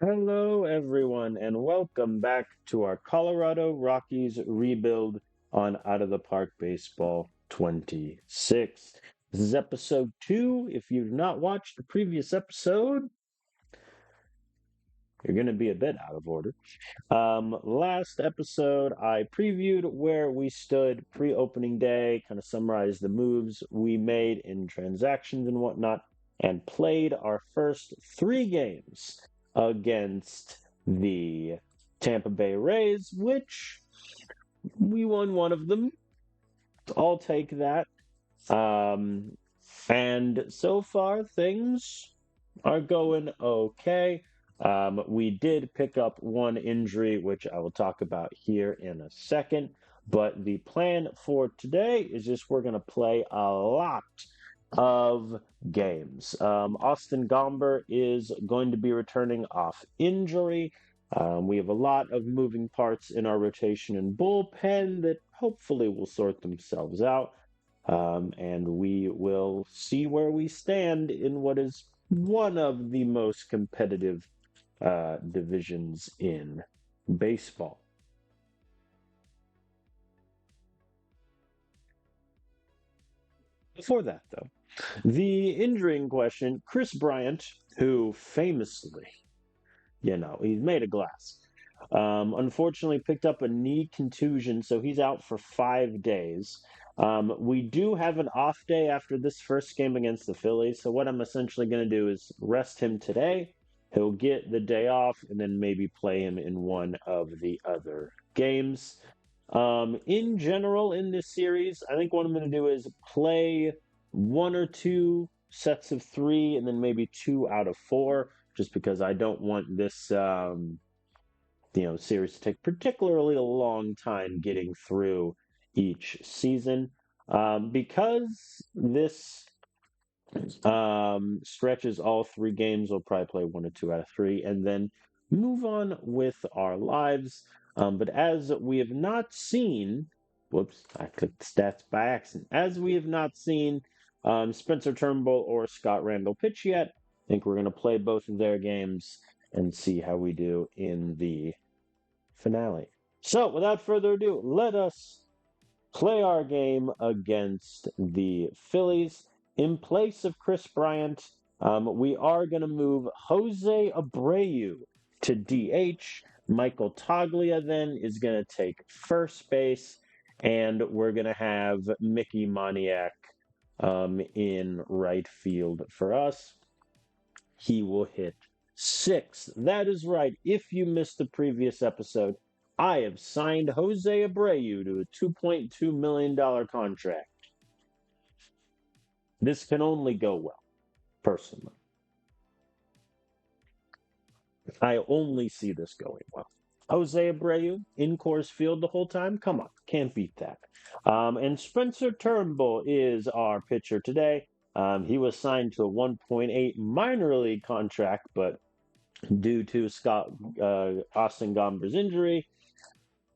Hello, everyone, and welcome back to our Colorado Rockies rebuild on Out of the Park Baseball 26. This is episode 2. If you've not watched the previous episode, you're going to be a bit out of order. Last episode, I previewed where we stood pre opening day, kind of summarized the moves we made in transactions and whatnot, and played our first 3 games against the Tampa Bay Rays, which we won one of them. I'll take that. Um, and so far, things are going okay. We did pick up one injury, which I will talk about here in a second. But the plan for today is just we're going to play a lot of games. Austin Gomber is going to be returning off injury. We have a lot of moving parts in our rotation and bullpen that hopefully will sort themselves out. And we will see where we stand in what is one of the most competitive divisions in baseball. Before that, though, the injury in question, Chris Bryant, who famously, he's made of glass. Unfortunately, picked up a knee contusion, so he's out for 5 days. We do have an off day after this first game against the Phillies, so what I'm essentially going to do is rest him today. He'll get the day off and then maybe play him in one of the other games. In general, in this series, I think what I'm going to do is play one or two sets of three and then maybe 2 out of 4, just because I don't want this series to take particularly a long time getting through each season. Because this stretches all 3 games, we'll probably play 1 or 2 out of 3 and then move on with our lives. But as we have not seen, whoops, I clicked stats by accident. As we have not seen Spencer Turnbull or Scott Randall pitch yet, I think we're going to play both of their games and see how we do in the finale. So, without further ado, let us play our game against the Phillies. In place of Chris Bryant, we are going to move Jose Abreu to DH. Michael Toglia then is going to take first base, and we're going to have Mickey Moniak in right field for us. He will hit 6. That is right. If you missed the previous episode, I have signed Jose Abreu to a $2.2 million contract. This can only go well, personally. I only see this going well. Jose Abreu in Coors Field the whole time? Come on, can't beat that. And Spencer Turnbull is our pitcher today. He was signed to a 1.8 minor league contract, but due to Austin Gomber's injury,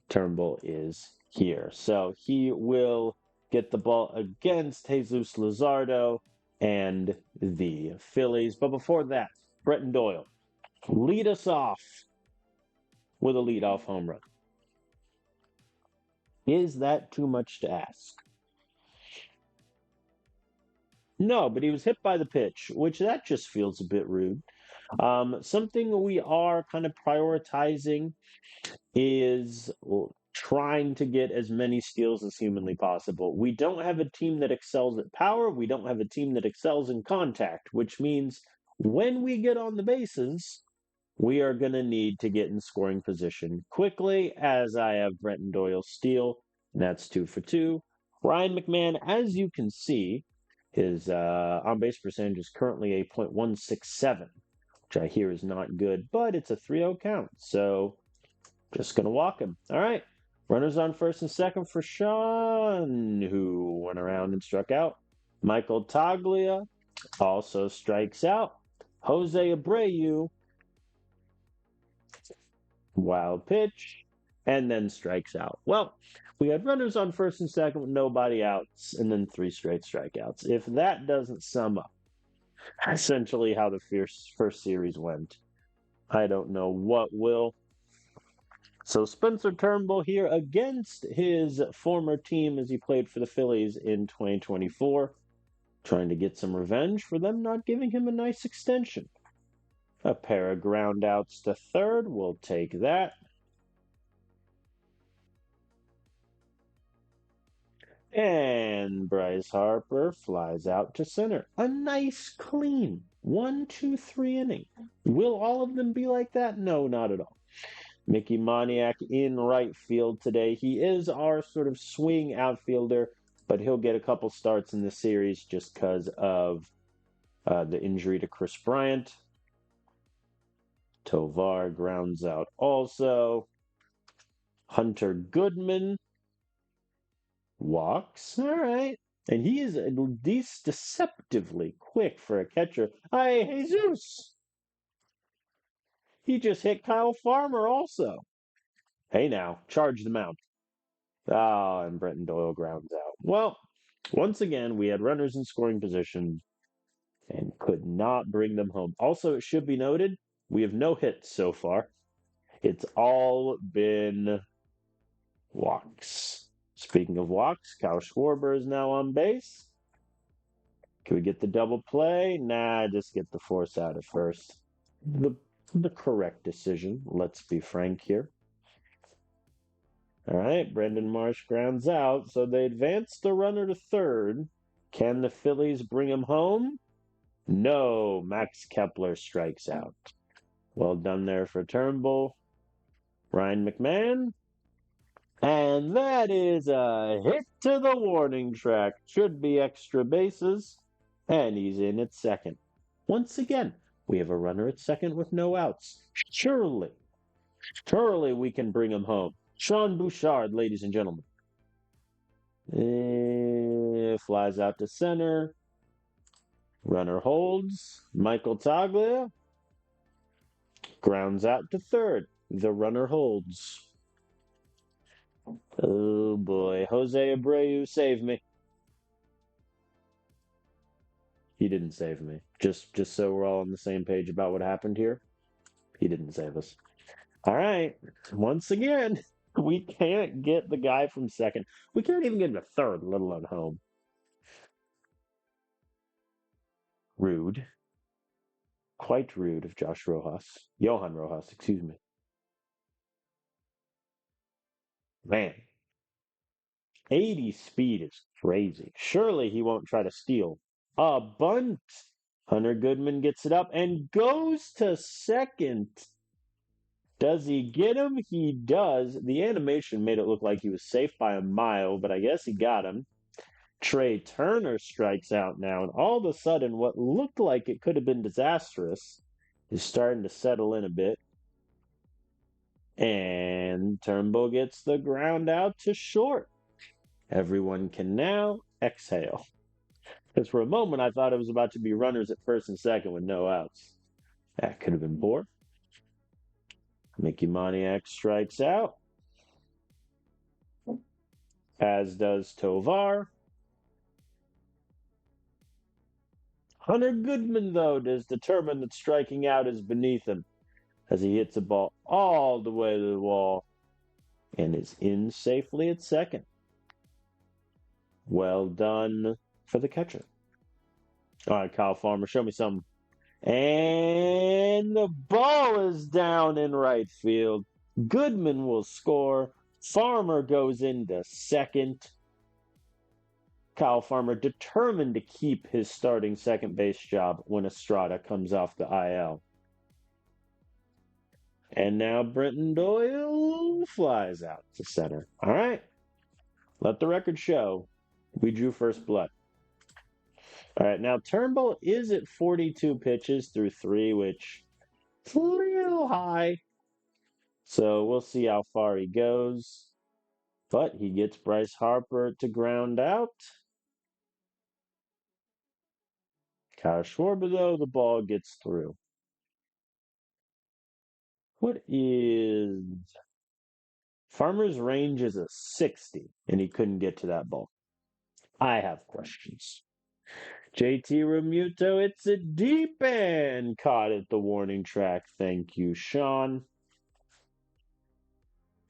Turnbull is here. So he will get the ball against Jesus Luzardo and the Phillies. But before that, Bretton Doyle, lead us off with a leadoff home run. Is that too much to ask? No, but he was hit by the pitch, which that just feels a bit rude. Something we are kind of prioritizing is trying to get as many steals as humanly possible. We don't have a team that excels at power. We don't have a team that excels in contact, which means when we get on the bases, we are going to need to get in scoring position quickly, as I have Brenton Doyle steal, and that's 2 for 2. Ryan McMahon, as you can see, his on-base percentage is currently a .167, which I hear is not good, but it's a 3-0 count, so just going to walk him. All right. Runners on first and second for Sean, who went around and struck out. Michael Toglia also strikes out. Jose Abreu, wild pitch, and then strikes out. Well, we had runners on first and second with nobody outs, and then 3 straight strikeouts. If that doesn't sum up essentially how the first series went, I don't know what will. So Spencer Turnbull here against his former team as he played for the Phillies in 2024, trying to get some revenge for them not giving him a nice extension. A pair of ground outs to third. We'll take that. And Bryce Harper flies out to center. A nice, clean 1-2-3 inning. Will all of them be like that? No, not at all. Mickey Moniak in right field today. He is our sort of swing outfielder, but he'll get a couple starts in the series just because of the injury to Chris Bryant. Tovar grounds out also. Hunter Goodman walks. All right. And he is at least deceptively quick for a catcher. Hey, Jesus! He just hit Kyle Farmer also. Hey now, charge the mound. Ah, and Brenton Doyle grounds out. Well, once again, we had runners in scoring position and could not bring them home. Also, it should be noted, we have no hits so far. It's all been walks. Speaking of walks, Kyle Schwarber is now on base. Can we get the double play? Nah, just get the force out at first. The correct decision, let's be frank here. All right, Brendan Marsh grounds out, so they advance the runner to third. Can the Phillies bring him home? No, Max Kepler strikes out. Well done there for Turnbull. Ryan McMahon. And that is a hit to the warning track. Should be extra bases. And he's in at second. Once again, we have a runner at second with no outs. Surely we can bring him home. Sean Bouchard, ladies and gentlemen. Flies out to center. Runner holds. Michael Taglia grounds out to third. The runner holds. Oh boy. Jose Abreu, save me. He didn't save me. Just so we're all on the same page about what happened here. He didn't save us. All right. Once again, we can't get the guy from second. We can't even get him to third, let alone home. Rude. Quite rude of Johan Rojas, excuse me. Man, 80 speed is crazy. Surely he won't try to steal. A bunt. Hunter Goodman gets it up and goes to second. Does he get him? He does. The animation made it look like he was safe by a mile, but I guess he got him. Trey Turner strikes out now, and all of a sudden, what looked like it could have been disastrous is starting to settle in a bit. And Turnbull gets the ground out to short. Everyone can now exhale. Because for a moment, I thought it was about to be runners at first and second with no outs. That could have been poor. Mickey Moniak strikes out, as does Tovar. Hunter Goodman, though, is determined that striking out is beneath him as he hits a ball all the way to the wall and is in safely at second. Well done for the catcher. All right, Kyle Farmer, show me something. And the ball is down in right field. Goodman will score. Farmer goes into second. Kyle Farmer determined to keep his starting second base job when Estrada comes off the IL. And now Brenton Doyle flies out to center. All right. Let the record show we drew first blood. All right. Now Turnbull is at 42 pitches through 3, which is a little high. So we'll see how far he goes. But he gets Bryce Harper to ground out. Kyle Schwarber, though, the ball gets through. What is... Farmer's range is a 60, and he couldn't get to that ball. I have questions. JT Remuto, it's a deep and caught at the warning track. Thank you, Sean.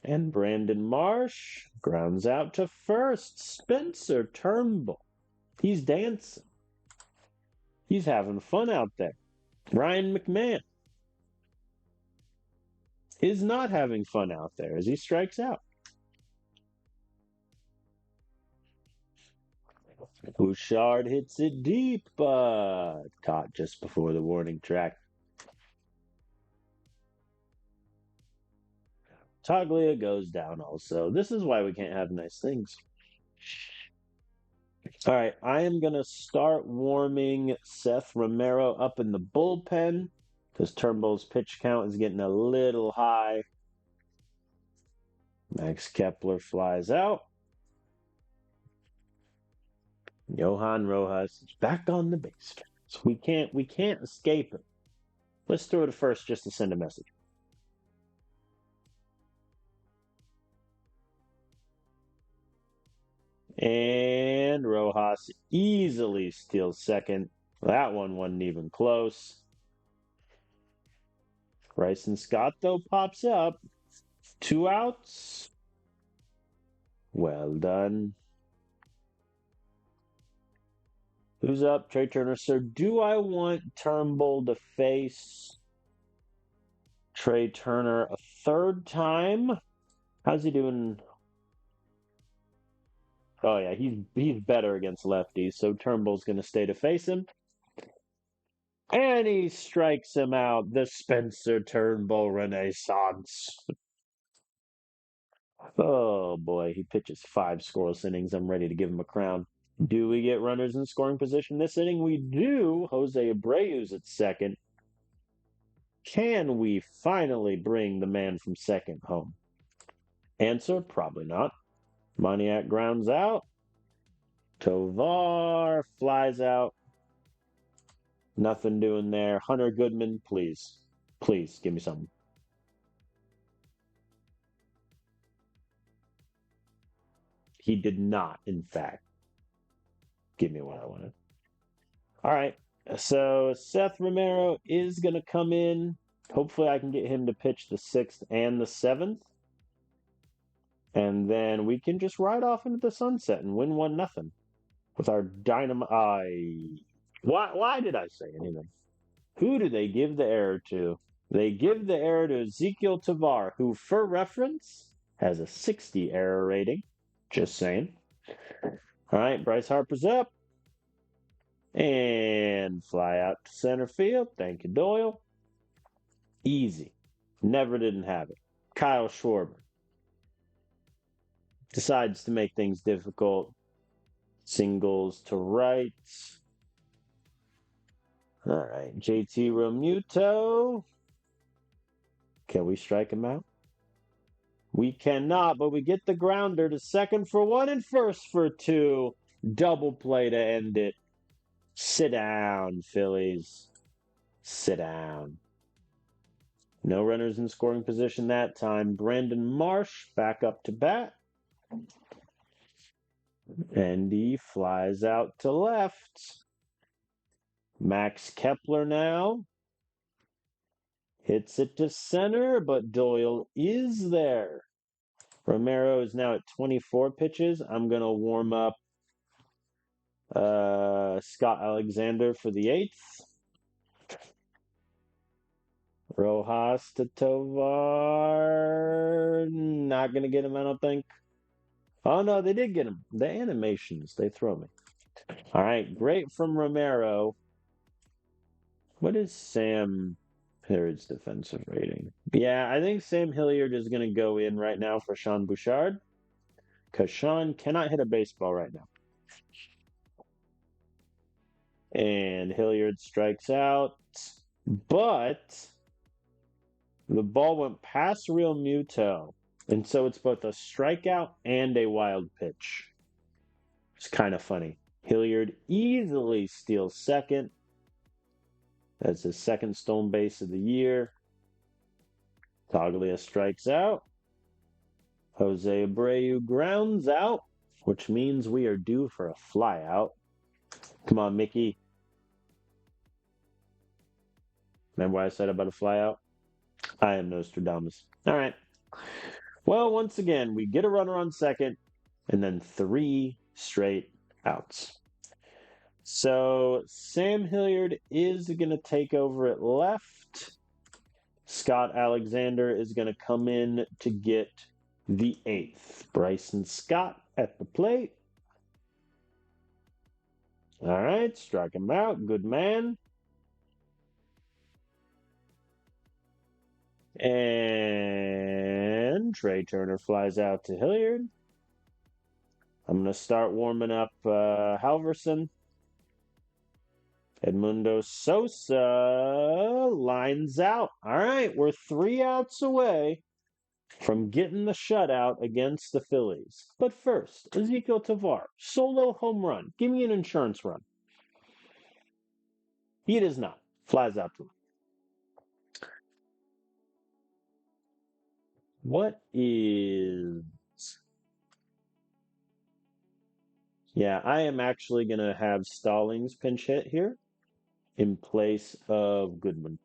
And Brandon Marsh grounds out to first. Spencer Turnbull. He's dancing. He's having fun out there. Ryan McMahon is not having fun out there as he strikes out. Bouchard hits it deep, but caught just before the warning track. Toglia goes down also. This is why we can't have nice things. All right, I am going to start warming Seth Romero up in the bullpen because Turnbull's pitch count is getting a little high. Max Kepler flies out. Johan Rojas is back on the base. So we can't escape it. Let's throw it first just to send a message. And Rojas easily steals second. That one wasn't even close. Bryson Scott, though, pops up. 2 outs. Well done. Who's up? Trey Turner. So do I want Turnbull to face Trey Turner a third time? How's he doing? Oh, yeah, he's better against lefties, so Turnbull's going to stay to face him. And he strikes him out. The Spencer Turnbull Renaissance. Oh, boy. He pitches 5 scoreless innings. I'm ready to give him a crown. Do we get runners in scoring position this inning? We do. Jose Abreu's at second. Can we finally bring the man from second home? Answer, probably not. Moniak grounds out. Tovar flies out. Nothing doing there. Hunter Goodman, please. Please, give me something. He did not, in fact, give me what I wanted. All right. So Seth Romero is going to come in. Hopefully I can get him to pitch the 6th and the 7th. And then we can just ride off into the sunset and win 1-0 with our dynamite. Why did I say anything? Who do they give the error to? They give the error to Ezequiel Tovar, who, for reference, has a 60 error rating. Just saying. All right, Bryce Harper's up. And fly out to center field. Thank you, Doyle. Easy. Never didn't have it. Kyle Schwarber decides to make things difficult. Singles to right. All right, JT Realmuto. Can we strike him out? We cannot, but we get the grounder to second for 1 and first for 2. Double play to end it. Sit down, Phillies. Sit down. No runners in scoring position that time. Brandon Marsh back up to bat. And he flies out to left. Max Kepler now. Hits it to center, but Doyle is there. Romero is now at 24 pitches. I'm going to warm up Scott Alexander for the 8th. Rojas to Tovar. Not going to get him, I don't think. Oh, no, they did get him. The animations, they throw me. All right, great from Romero. What is Sam Hilliard's defensive rating? Yeah, I think Sam Hilliard is going to go in right now for Sean Bouchard because Sean cannot hit a baseball right now. And Hilliard strikes out, but the ball went past Realmuto, and so it's both a strikeout and a wild pitch. It's kind of funny. Hilliard easily steals second. That's his second stolen base of the year. Toglia strikes out. Jose Abreu grounds out, which means we are due for a flyout. Come on, Mickey. Remember what I said about a flyout? I am Nostradamus. All right. Well, once again, we get a runner on second and then three straight outs. So Sam Hilliard is going to take over at left. Scott Alexander is going to come in to get the eighth. Bryson Scott at the plate. All right, strike him out. Good man. And Trey Turner flies out to Hilliard. I'm going to start warming up Halverson. Edmundo Sosa lines out. All right, we're 3 outs away from getting the shutout against the Phillies. But first, Ezequiel Tovar, solo home run. Give me an insurance run. He does not. Flies out to him. What is... Yeah, I am actually going to have Stallings pinch hit here in place of Goodman.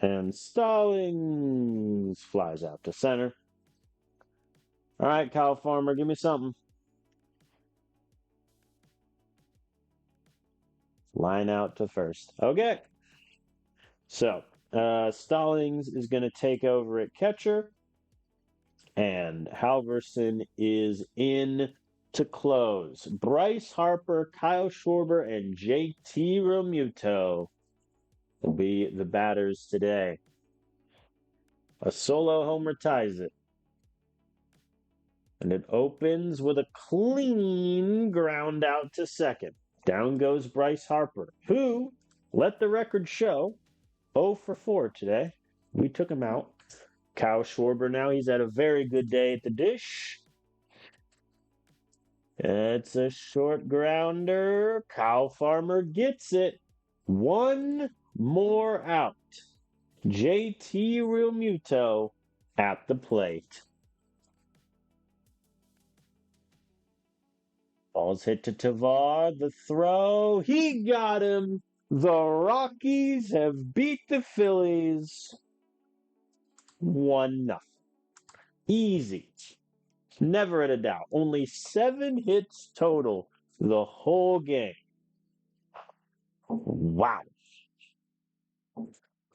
And Stallings flies out to center. All right, Kyle Farmer, give me something. Line out to first. Okay. So, Stallings is going to take over at catcher. And Halverson is in to close. Bryce Harper, Kyle Schwarber, and JT Realmuto will be the batters today. A solo homer ties it. And it opens with a clean ground out to second. Down goes Bryce Harper, who, let the record show, 0 for 4 today. We took him out. Kyle Schwarber now, he's had a very good day at the dish. It's a short grounder. Kyle Farmer gets it. One more out. JT Realmuto at the plate. Ball's hit to Tavar. The throw. He got him. The Rockies have beat the Phillies 1-0. Easy. Never in a doubt. Only 7 hits total the whole game. Wow.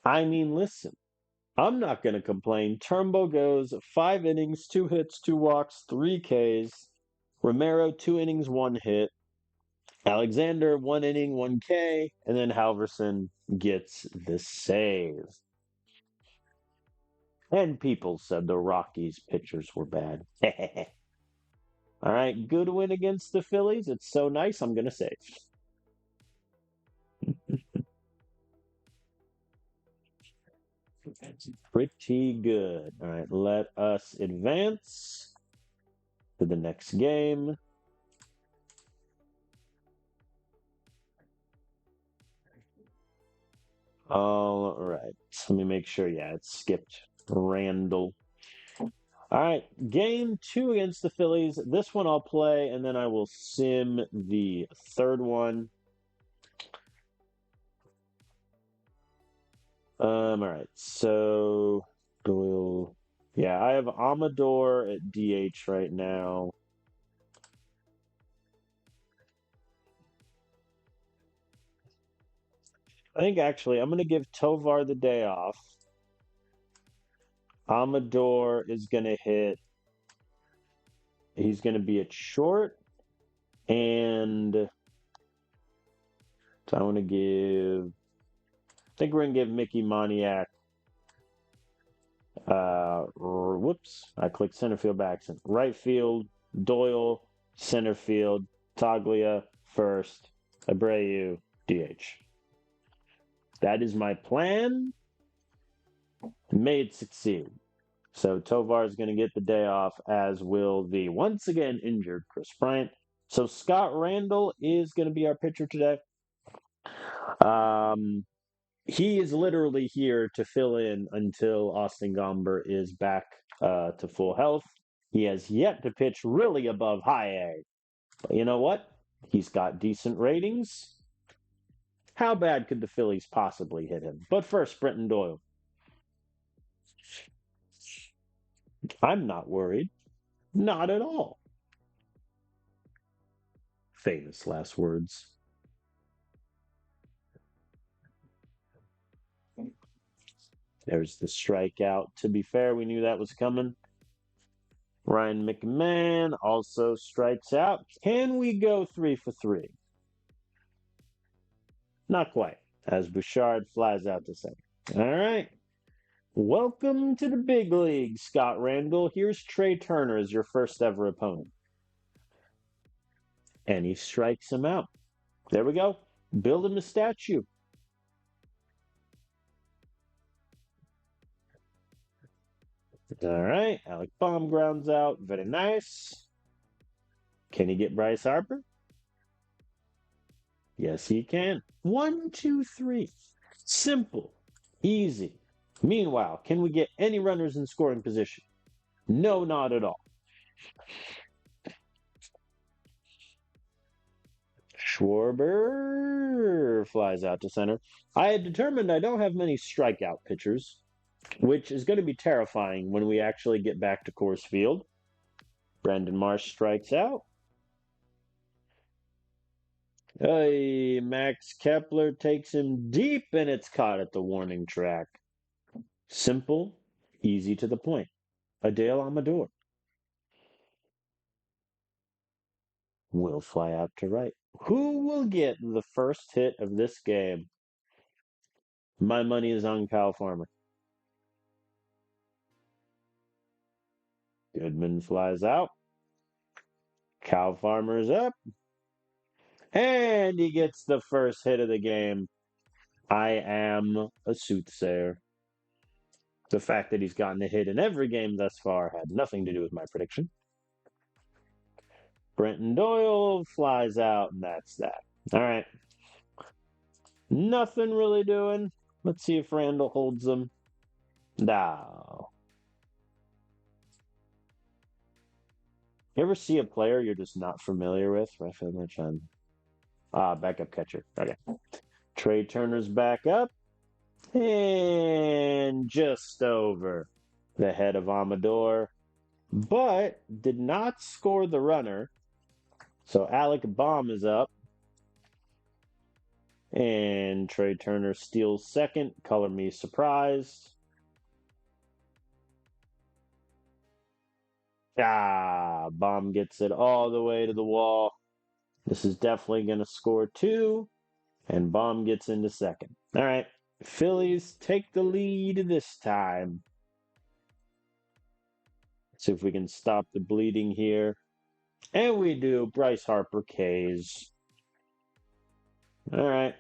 I mean, listen, I'm not going to complain. Turnbull goes 5 innings, 2 hits, 2 walks, 3 Ks. Romero, 2 innings, 1 hit. Alexander, 1 inning, 1 K. And then Halverson gets the save. And people said the Rockies pitchers were bad. All right, good win against the Phillies. It's so nice, I'm going to say. Pretty good. All right, let us advance to the next game. All right, let me make sure. Yeah, it skipped Randall. All right, game 2 against the Phillies. This one I'll play, and then I will sim the third one. All right, so Doyle. Yeah, I have Amador at DH right now. I think actually I'm going to give Tovar the day off. Amador is going to hit. He's going to be at short. And so I want to give. I think we're going to give Mickey Moniak. Whoops. I clicked center field by accident. Right field, Doyle, center field, Taglia, first, Abreu, DH. That is my plan. May it succeed. So Tovar is going to get the day off, as will the once again injured Chris Bryant. So Scott Randall is going to be our pitcher today. He is literally here to fill in until Austin Gomber is back to full health. He has yet to pitch really above high A. But you know what? He's got decent ratings. How bad could the Phillies possibly hit him? But first, Brenton Doyle. I'm not worried. Not at all. Famous last words. There's the strikeout. To be fair, we knew that was coming. Ryan McMahon also strikes out. Can we go 3 for 3? Not quite, as Bouchard flies out to center. All right. Welcome to the big league, Scott Randall. Here's Trey Turner as your first ever opponent. And he strikes him out. There we go. Build him a statue. All right. Alec Baum grounds out. Very nice. Can he get Bryce Harper? Yes, he can. 1, 2, 3. Simple. Easy. Meanwhile, can we get any runners in scoring position? No, not at all. Schwarber flies out to center. I had determined I don't have many strikeout pitchers, which is going to be terrifying when we actually get back to Coors Field. Brandon Marsh strikes out. Hey, Max Kepler takes him deep, and it's caught at the warning track. Simple, easy to the point. Adele Amador will fly out to right. Who will get the first hit of this game? My money is on Kyle Farmer. Goodman flies out. Kyle Farmer's up. And he gets the first hit of the game. I am a soothsayer. The fact that he's gotten a hit in every game thus far had nothing to do with my prediction. Brenton Doyle flies out, and that's that. All right. Nothing really doing. Let's see if Randall holds them. No. You ever see a player you're just not familiar with? Rafael Marchand. Backup catcher. Okay. Trey Turner's back up. And just over the head of Amador. But did not score the runner. So Alec Baum is up. And Trey Turner steals second. Color me surprised. Baum gets it all the way to the wall. This is definitely going to score 2. And Baum gets into second. All right. Phillies take the lead this time. See if we can stop the bleeding here. And we do. Bryce Harper K's. All right.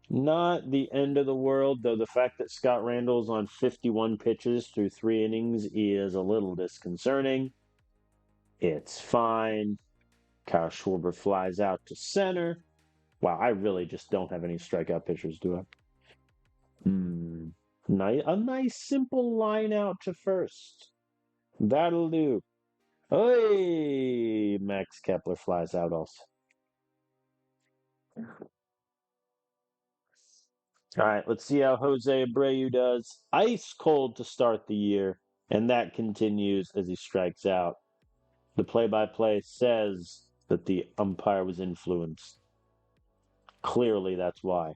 Not the end of the world, though the fact that Scott Randall's on 51 pitches through 3 innings is a little disconcerting. It's fine. Kyle Schwarber flies out to center. Wow, I really just don't have any strikeout pitchers, do I? A nice simple line out to first. That'll do. Hey, Max Kepler flies out also. All right, let's see how Jose Abreu does. Ice cold to start the year, and that continues as he strikes out. The play-by-play says that the umpire was influenced. Clearly, that's why.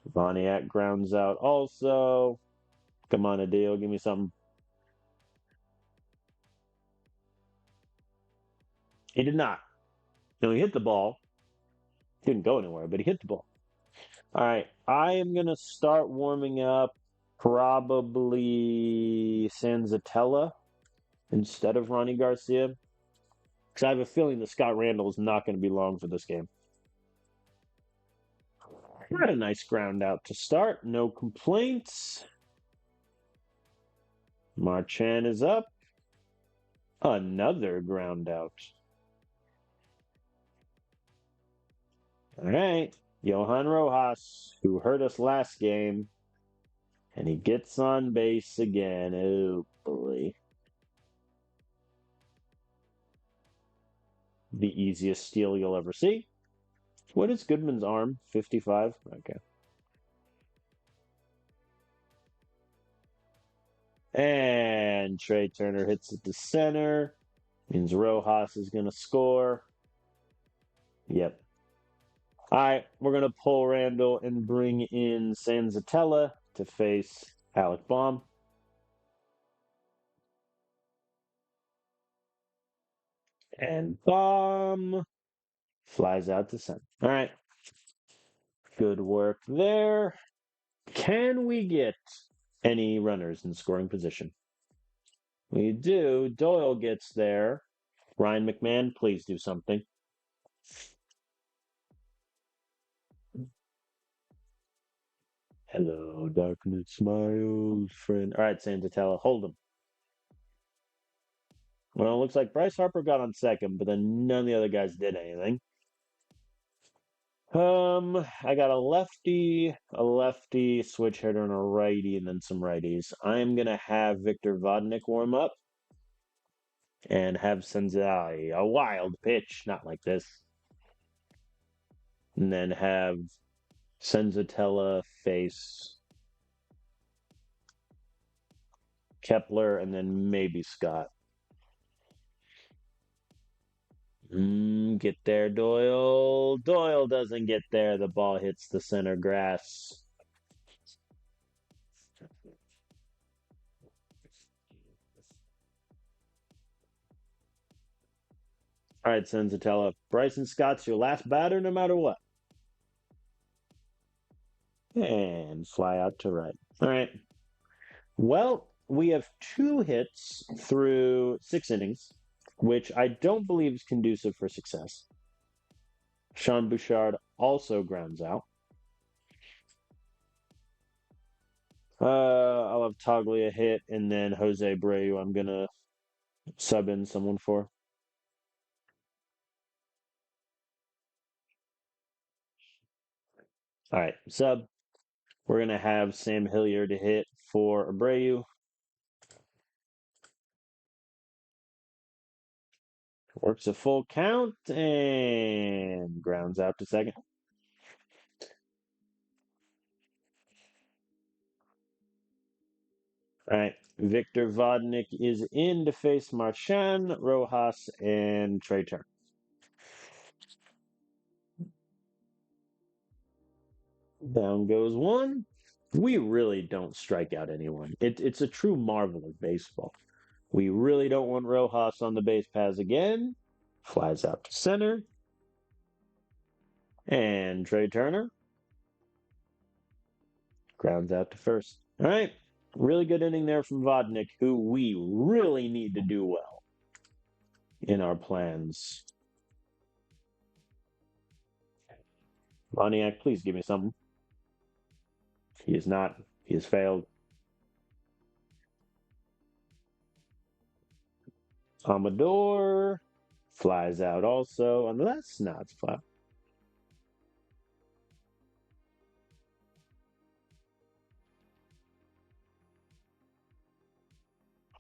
Voniak grounds out also. Come on, Adele, give me something. He did not. No, he hit the ball. Didn't go anywhere, but he hit the ball. All right, I am going to start warming up probably Sanzatella instead of Ronnie Garcia. Because I have a feeling that Scott Randall is not going to be long for this game. Had a nice ground out to start. No complaints. Marchand is up. Another ground out. All right. Johan Rojas, who hurt us last game. And he gets on base again. Oh, boy. the easiest steal you'll ever see. What is Goodman's arm? 55? Okay. And Trey Turner hits it to center. Means Rojas is going to score. Yep. All right, we're going to pull Randall and bring in Sanzatella to face Alec Baum. And Baum flies out to center. All right. Good work there. Can we get any runners in scoring position? We do. Doyle gets there. Ryan McMahon, please do something. Hello, darkness, my old friend. All right, Santatella, hold him. Well, it looks like Bryce Harper got on second, but then none of the other guys did anything. I got a lefty switch hitter, and a righty, and then some righties. I'm gonna have Victor Vodnik warm up and have Senzai, a wild pitch, not like this. And then have Senzatella face Kepler, and then maybe Scott. Get there, Doyle. Doyle doesn't get there. The ball hits the center grass. All right, Senzatella. Bryson Scott's your last batter, no matter what. And fly out to right. All right. Well, we have 2 hits through 6 innings, which I don't believe is conducive for success. Sean Bouchard also grounds out. I'll have Toglia hit, and then Jose Abreu I'm going to sub in someone for. All right, sub. We're going to have Sam Hilliard to hit for Abreu. Works a full count and grounds out to second. All right. Victor Vodnik is in to face Marchand, Rojas, and Trey Turner. Down goes one. We really don't strike out anyone. It's a true marvel of baseball. We really don't want Rojas on the base paths again. Flies out to center. And Trey Turner grounds out to first. All right. Really good inning there from Vodnik, who we really need to do well in our plans. Moniak, please give me something. He is not. He has failed. Amador flies out also, unless Snod's flat.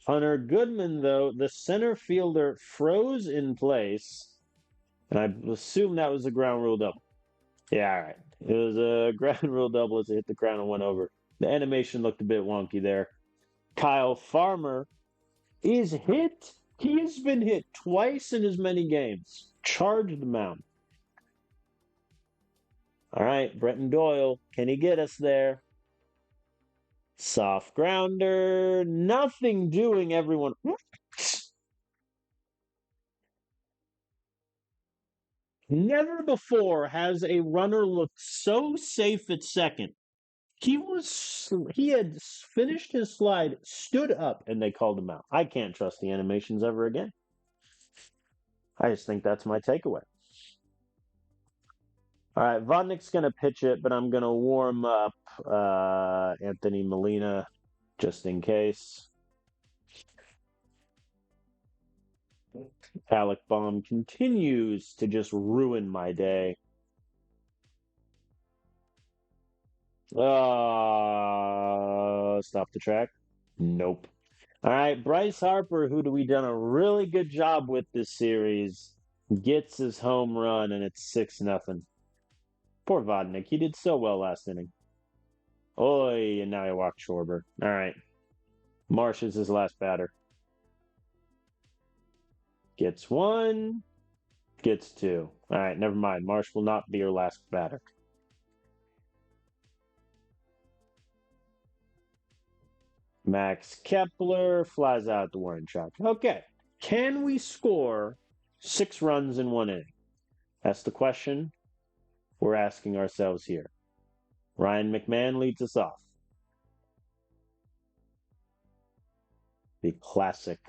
Hunter Goodman, though, the center fielder froze in place, and I assume that was a ground rule double. Yeah, all right. It was a ground rule double as it hit the ground and went over. The animation looked a bit wonky there. Kyle Farmer is hit. He has been hit twice in as many games. Charged the mound. All right, Bretton Doyle, can he get us there? Soft grounder, nothing doing, everyone. Never before has a runner looked so safe at second. He had finished his slide, stood up, and they called him out. I can't trust the animations ever again. I just think that's my takeaway. All right, Vodnik's going to pitch it, but I'm going to warm up Anthony Molina just in case. Alec Baum continues to just ruin my day. Stop the track. Nope. All right, Bryce Harper, who we done a really good job with this series, Gets his home run, and it's 6-0. Poor Vodnik. He did so well last inning. Oi, and now he walked Schwarber. All right. Marsh is his last batter. Gets one, gets two. All right, never mind. Marsh will not be your last batter. Max Kepler flies out the warning track. Okay. Can we score 6 runs in one inning? That's the question we're asking ourselves here. Ryan McMahon leads us off. The classic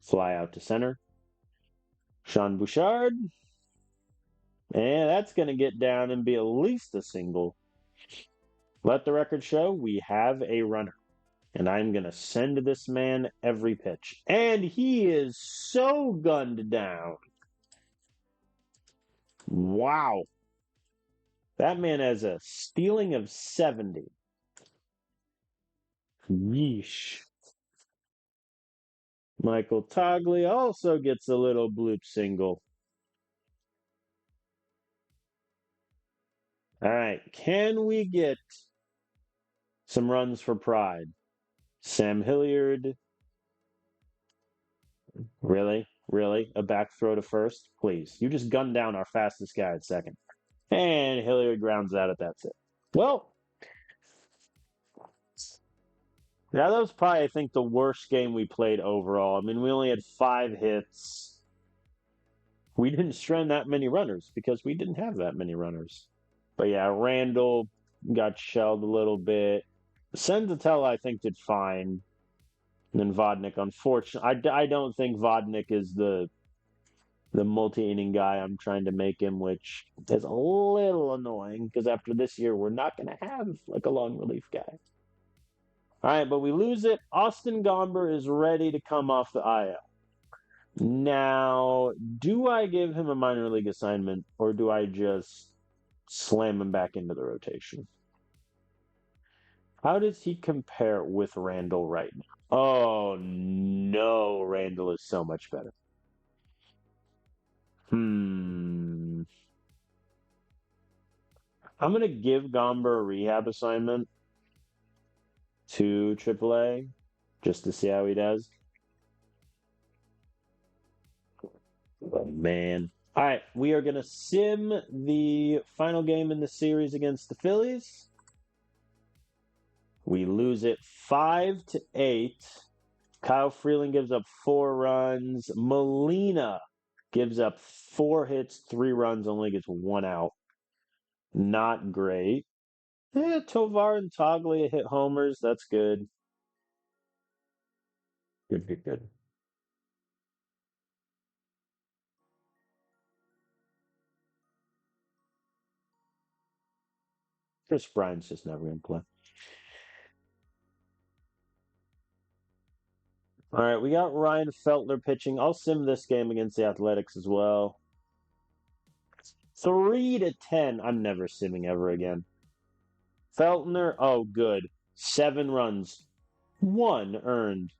fly out to center. Sean Bouchard. And that's going to get down and be at least a single. Let the record show we have a runner. And I'm going to send this man every pitch. And he is so gunned down. Wow. That man has a stealing of 70. Yeesh. Michael Toglia also gets a little bloop single. All right. Can we get some runs for pride? Sam Hilliard. Really? Really? A back throw to first? Please. You just gunned down our fastest guy at second. And Hilliard grounds out at that's it. Well, yeah, that was probably, I think, the worst game we played overall. I mean, we only had 5 hits. We didn't strand that many runners because we didn't have that many runners. But yeah, Randall got shelled a little bit. Senzatella, I think, did fine. And then Vodnik, unfortunately, I don't think Vodnik is the multi-inning guy I'm trying to make him, which is a little annoying because after this year, we're not going to have like a long relief guy. All right, but we lose it. Austin Gomber is ready to come off the IL. Now, do I give him a minor league assignment or do I just slam him back into the rotation? How does he compare with Randall right now? Oh, no. Randall is so much better. I'm going to give Gomber a rehab assignment to AAA just to see how he does. Oh, man. All right, we are going to sim the final game in the series against the Phillies. We lose it 5-8. Kyle Freeland gives up 4 runs. Molina gives up 4 hits, 3 runs, only gets 1 out. Not great. Tovar and Toglia hit homers. That's good. Good. Chris Bryant's just never going to play. All right, we got Ryan Feltner pitching. I'll sim this game against the Athletics as well. 3-10. I'm never simming ever again. Feltner, oh, good. 7 runs. 1 earned.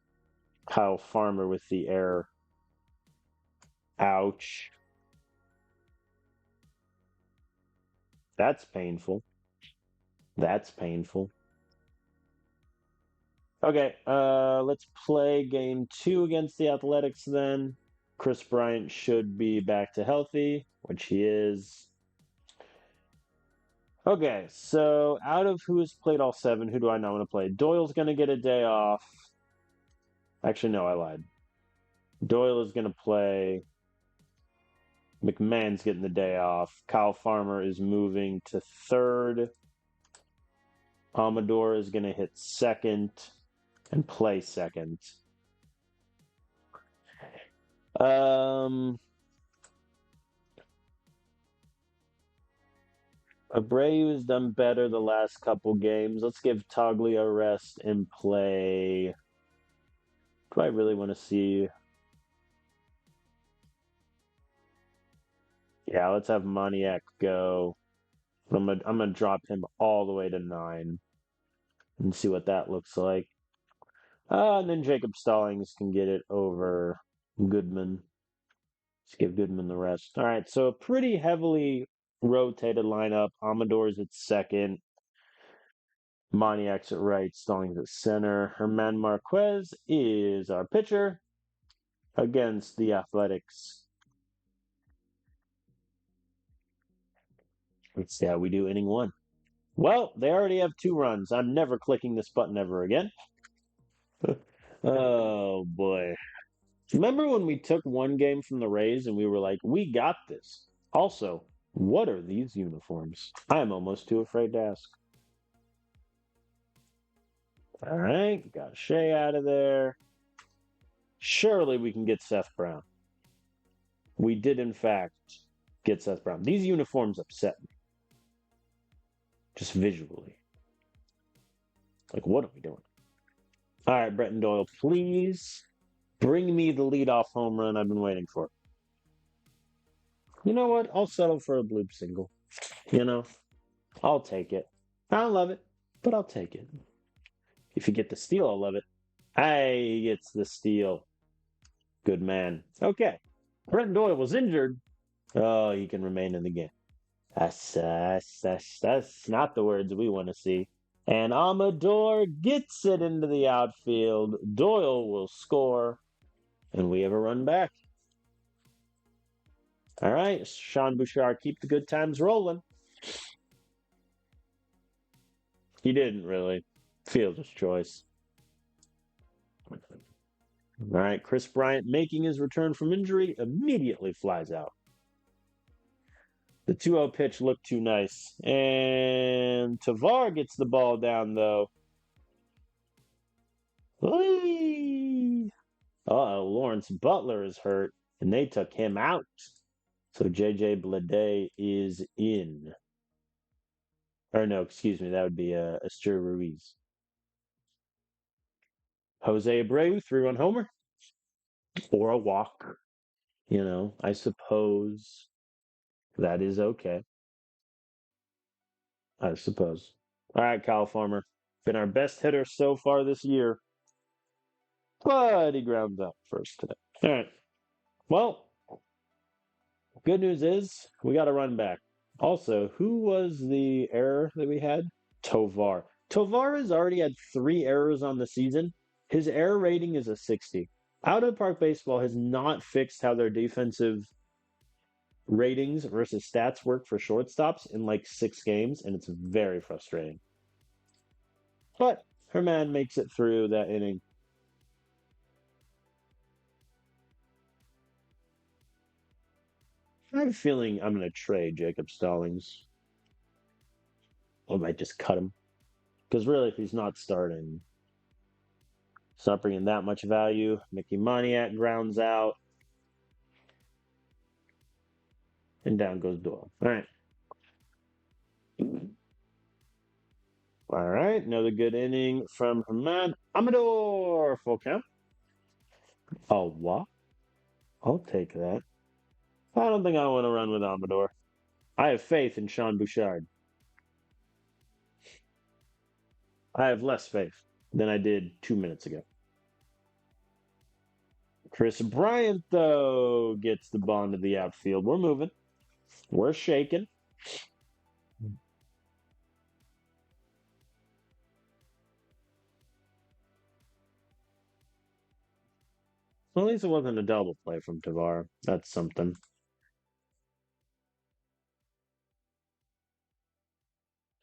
Kyle Farmer with the error. Ouch. That's painful. That's painful. Okay, let's play game 2 against the Athletics then. Chris Bryant should be back to healthy, which he is. Okay, so out of who has played all 7, who do I not want to play? Doyle's going to get a day off. Actually, no, I lied. Doyle is going to play. McMahon's getting the day off. Kyle Farmer is moving to third. Amador is going to hit second and play second. Abreu has done better the last couple games. Let's give Toglia a rest and play. Do I really want to see? Yeah, let's have Moniak go. I'm gonna drop him all the way to 9 and see what that looks like. And then Jacob Stallings can get it over Goodman. Let's give Goodman the rest. All right, so a pretty heavily rotated lineup. Amador's at second. Moniak's at right. Stallings at center. Herman Marquez is our pitcher against the Athletics. Let's see how we do inning one. Well, they already have 2 runs. I'm never clicking this button ever again. Oh boy. Remember when we took one game from the Rays and we were like, we got this? Also, what are these uniforms? I'm almost too afraid to ask. All right, got Shea out of there. Surely we can get Seth Brown. We did, in fact, get Seth Brown. These uniforms upset me. Just visually. Like, what are we doing? All right, Bretton Doyle, please bring me the leadoff home run I've been waiting for. You know what? I'll settle for a bloop single. You know, I'll take it. I don't love it, but I'll take it. If you get the steal, I'll love it. Hey, it's the steal. Good man. Okay. Bretton Doyle was injured. Oh, he can remain in the game. That's not the words we want to see. And Amador gets it into the outfield. Doyle will score, and we have a run back. All right, Sean Bouchard, keep the good times rolling. He didn't really. Fielder's choice. All right, Chris Bryant making his return from injury immediately flies out. The 2-0 pitch looked too nice. And Tavar gets the ball down, though. Uh-oh, Lawrence Butler is hurt, and they took him out. So J.J. Bleday is in. Or no, excuse me, that would be Astur Ruiz. Jose Abreu, 3-run homer. Or a walk. You know, I suppose that is okay. I suppose. All right, Kyle Farmer. Been our best hitter so far this year. But he grounds out first today. All right. Well, good news is we got a run back. Also, who was the error that we had? Tovar. Tovar has already had 3 errors on the season. His error rating is a 60. Out of Park Baseball has not fixed how their defensive ratings versus stats work for shortstops in like 6 games, and it's very frustrating. But Herman makes it through that inning. I have a feeling I'm going to trade Jacob Stallings. I might just cut him. Because really, if he's not starting, it's not bringing that much value. Mickey Moniak grounds out. And down goes Doyle. All right. All right. Another good inning from Herman Amador. Full count. Oh, what? I'll take that. I don't think I want to run with Amador. I have faith in Sean Bouchard. I have less faith than I did 2 minutes ago. Chris Bryant, though, gets the ball into the outfield. We're moving. We're shaking. Well, at least it wasn't a double play from Tavar. That's something.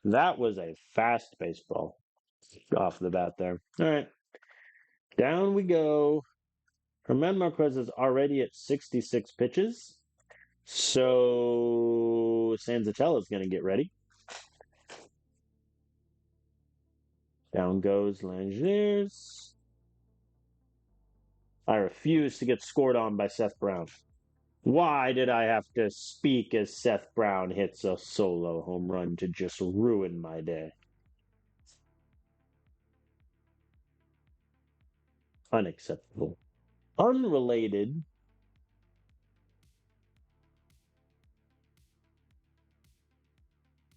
That was a fast baseball off the bat there. All right. Down we go. Herman Marquez is already at 66 pitches. So Sanzatella is going to get ready. Down goes Langiers. I refuse to get scored on by Seth Brown. Why did I have to speak as Seth Brown hits a solo home run to just ruin my day? Unacceptable. Unrelated.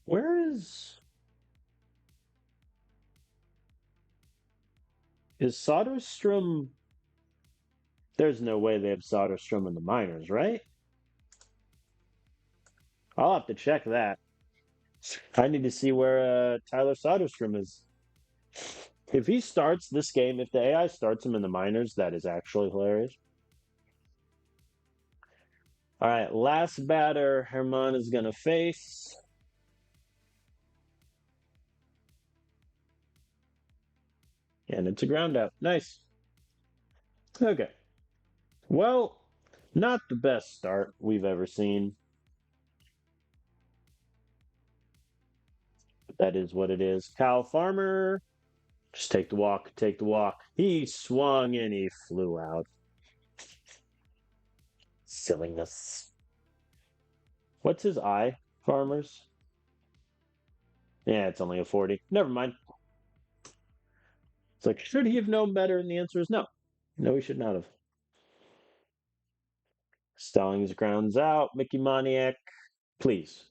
Where is Soderstrom? There's no way they have Soderstrom in the minors, right? I'll have to check that. I need to see where Tyler Soderstrom is. If he starts this game, if the AI starts him in the minors, that is actually hilarious. All right, last batter Herman is going to face. And it's a ground out. Nice. Okay. Well, not the best start we've ever seen. But that is what it is. Kyle Farmer, just take the walk, take the walk. He swung and he flew out. Silliness. What's his eye, Farmers? Yeah, it's only a 40. Never mind. It's like, should he have known better? And the answer is no. No, he should not have. Stallings grounds out. Mickey Moniak, please.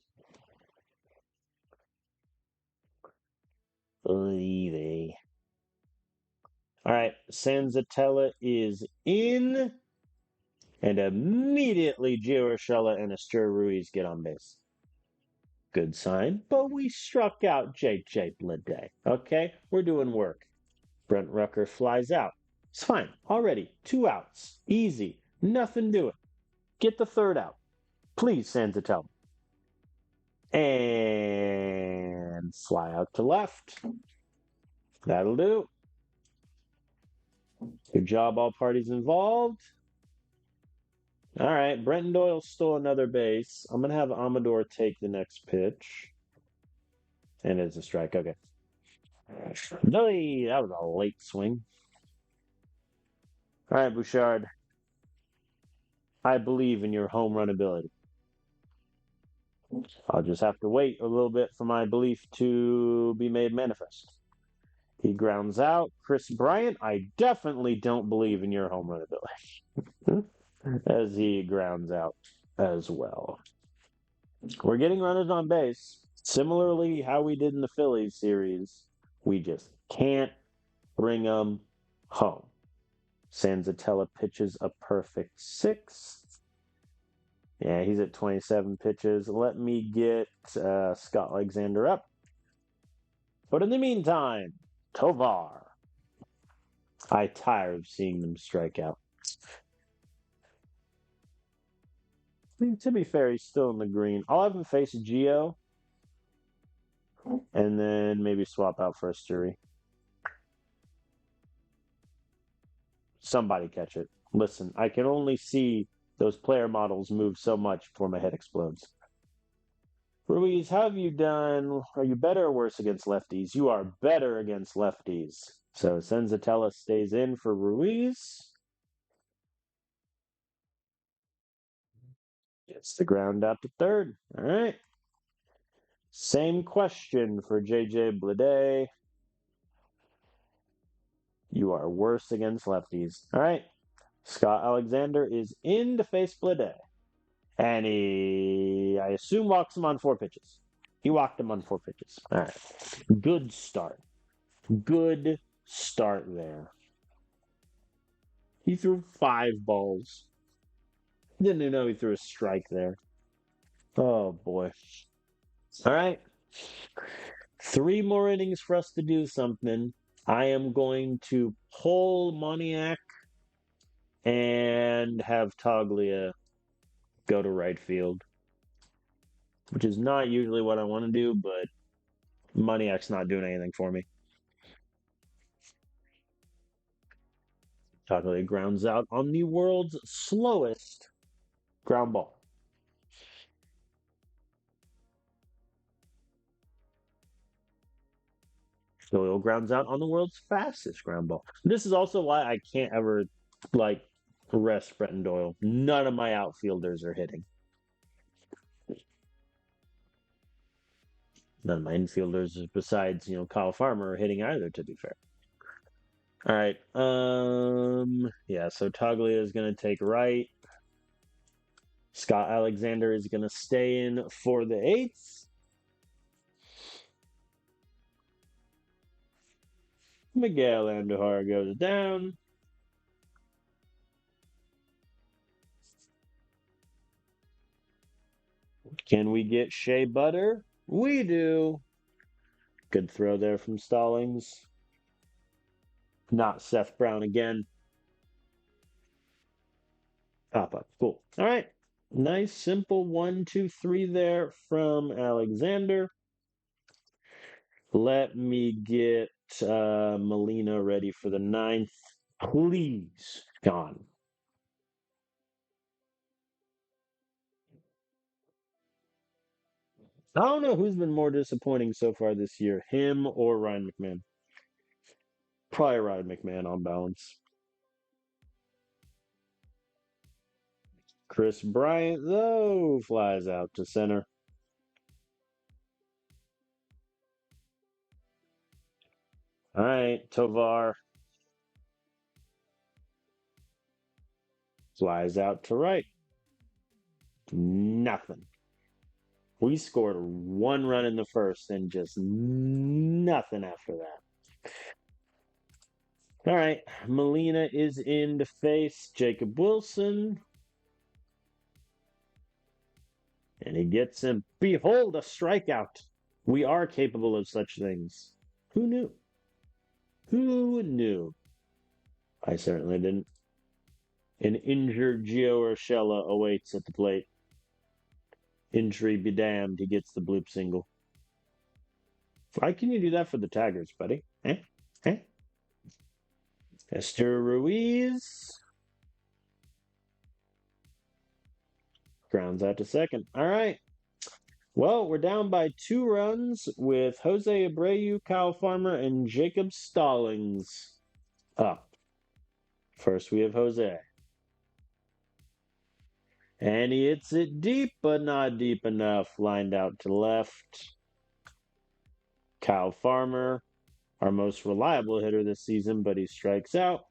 Leave. All right, Sanzatella is in. And immediately Gio Urshela and Astur Ruiz get on base. Good sign. But we struck out J.J. Bleday. Okay, we're doing work. Brent Rucker flies out. It's fine. Already 2 outs. Easy. Nothing doing. Get the 3rd out. Please, Sanzatella. And fly out to left. That'll do. Good job, all parties involved. All right, Brenton Doyle stole another base. I'm going to have Amador take the next pitch. And it's a strike. Okay. Really, that was a late swing. All right, Bouchard. I believe in your home run ability. I'll just have to wait a little bit for my belief to be made manifest. He grounds out. Chris Bryant, I definitely don't believe in your home run ability. As he grounds out as well. We're getting runners on base. Similarly, how we did in the Phillies series, we just can't bring them home. Sanzatella pitches a perfect 6th. Yeah, he's at 27 pitches. Let me get Scott Alexander up. But in the meantime, Tovar. I tire of seeing them strike out. I mean, to be fair, he's still in the green. I'll have him face Gio. And then maybe swap out for a Sturi. Somebody catch it. Listen, I can only see those player models move so much before my head explodes. Ruiz, how have you done? Are you better or worse against lefties? You are better against lefties. So Senzatella stays in for Ruiz. Gets the ground out to 3rd. All right. Same question for JJ Bleday. You are worse against lefties. All right. Scott Alexander is in to face Bleday. And he, I assume, walks him on 4 pitches. He walked him on 4 pitches. All right. Good start. Good start there. He threw 5 balls. Didn't even know he threw a strike there. Oh, boy. All right. 3 more innings for us to do something. I am going to pull Moniak and have Toglia go to right field, which is not usually what I want to do, but Moniak's not doing anything for me. Toglia grounds out on the world's slowest ground ball. Doyle grounds out on the world's fastest ground ball. This is also why I can't ever rest Brenton Doyle. None of my outfielders are hitting. None of my infielders, besides Kyle Farmer, are hitting either. To be fair. All right. Yeah. So Toglia is going to take right. Scott Alexander is going to stay in for the 8th. Miguel Andujar goes down. Can we get Shea Butter? We do. Good throw there from Stallings. Not Seth Brown again. Pop up. Cool. All right. Nice, simple 1, 2, 3 there from Alexander. Let me get Molina ready for the 9th. Please. Gone. I don't know who's been more disappointing so far this year, him or Ryan McMahon. Probably Ryan McMahon on balance. Chris Bryant, though, flies out to center. All right, Tovar flies out to right. Nothing. We scored 1 run in the first and just nothing after that. All right, Molina is in to face Jacob Wilson. And he gets him. Behold, a strikeout. We are capable of such things. Who knew? Who knew? I certainly didn't. An injured Gio Urshela awaits at the plate. Injury be damned, he gets the bloop single. Why can you do that for the Tigers, buddy? Eh? Eh? Esther Ruiz grounds out to second. All right. Well, we're down by 2 runs with Jose Abreu, Kyle Farmer, and Jacob Stallings up. First, we have Jose. And he hits it deep, but not deep enough. Lined out to left. Kyle Farmer, our most reliable hitter this season, but he strikes out.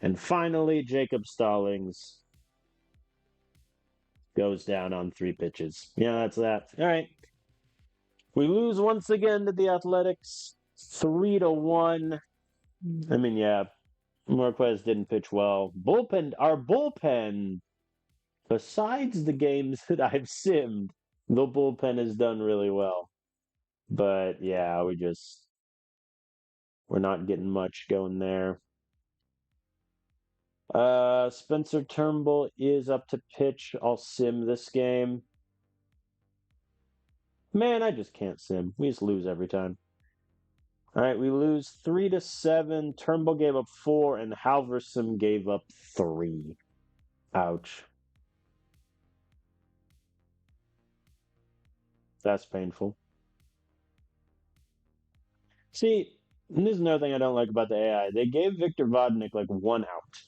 And finally, Jacob Stallings goes down on 3 pitches. Yeah, that's that. All right. We lose once again to the Athletics, 3-1. I mean, yeah, Marquez didn't pitch well. Our bullpen, besides the games that I've simmed, the bullpen has done really well. But yeah, we're not getting much going there. Spencer Turnbull is up to pitch. I'll sim this game. Man, I just can't sim. We just lose every time. All right, we lose 3-7. Turnbull gave up 4, and Halverson gave up 3. Ouch. That's painful. See, this is another thing I don't like about the AI. They gave Victor Vodnik like 1 out.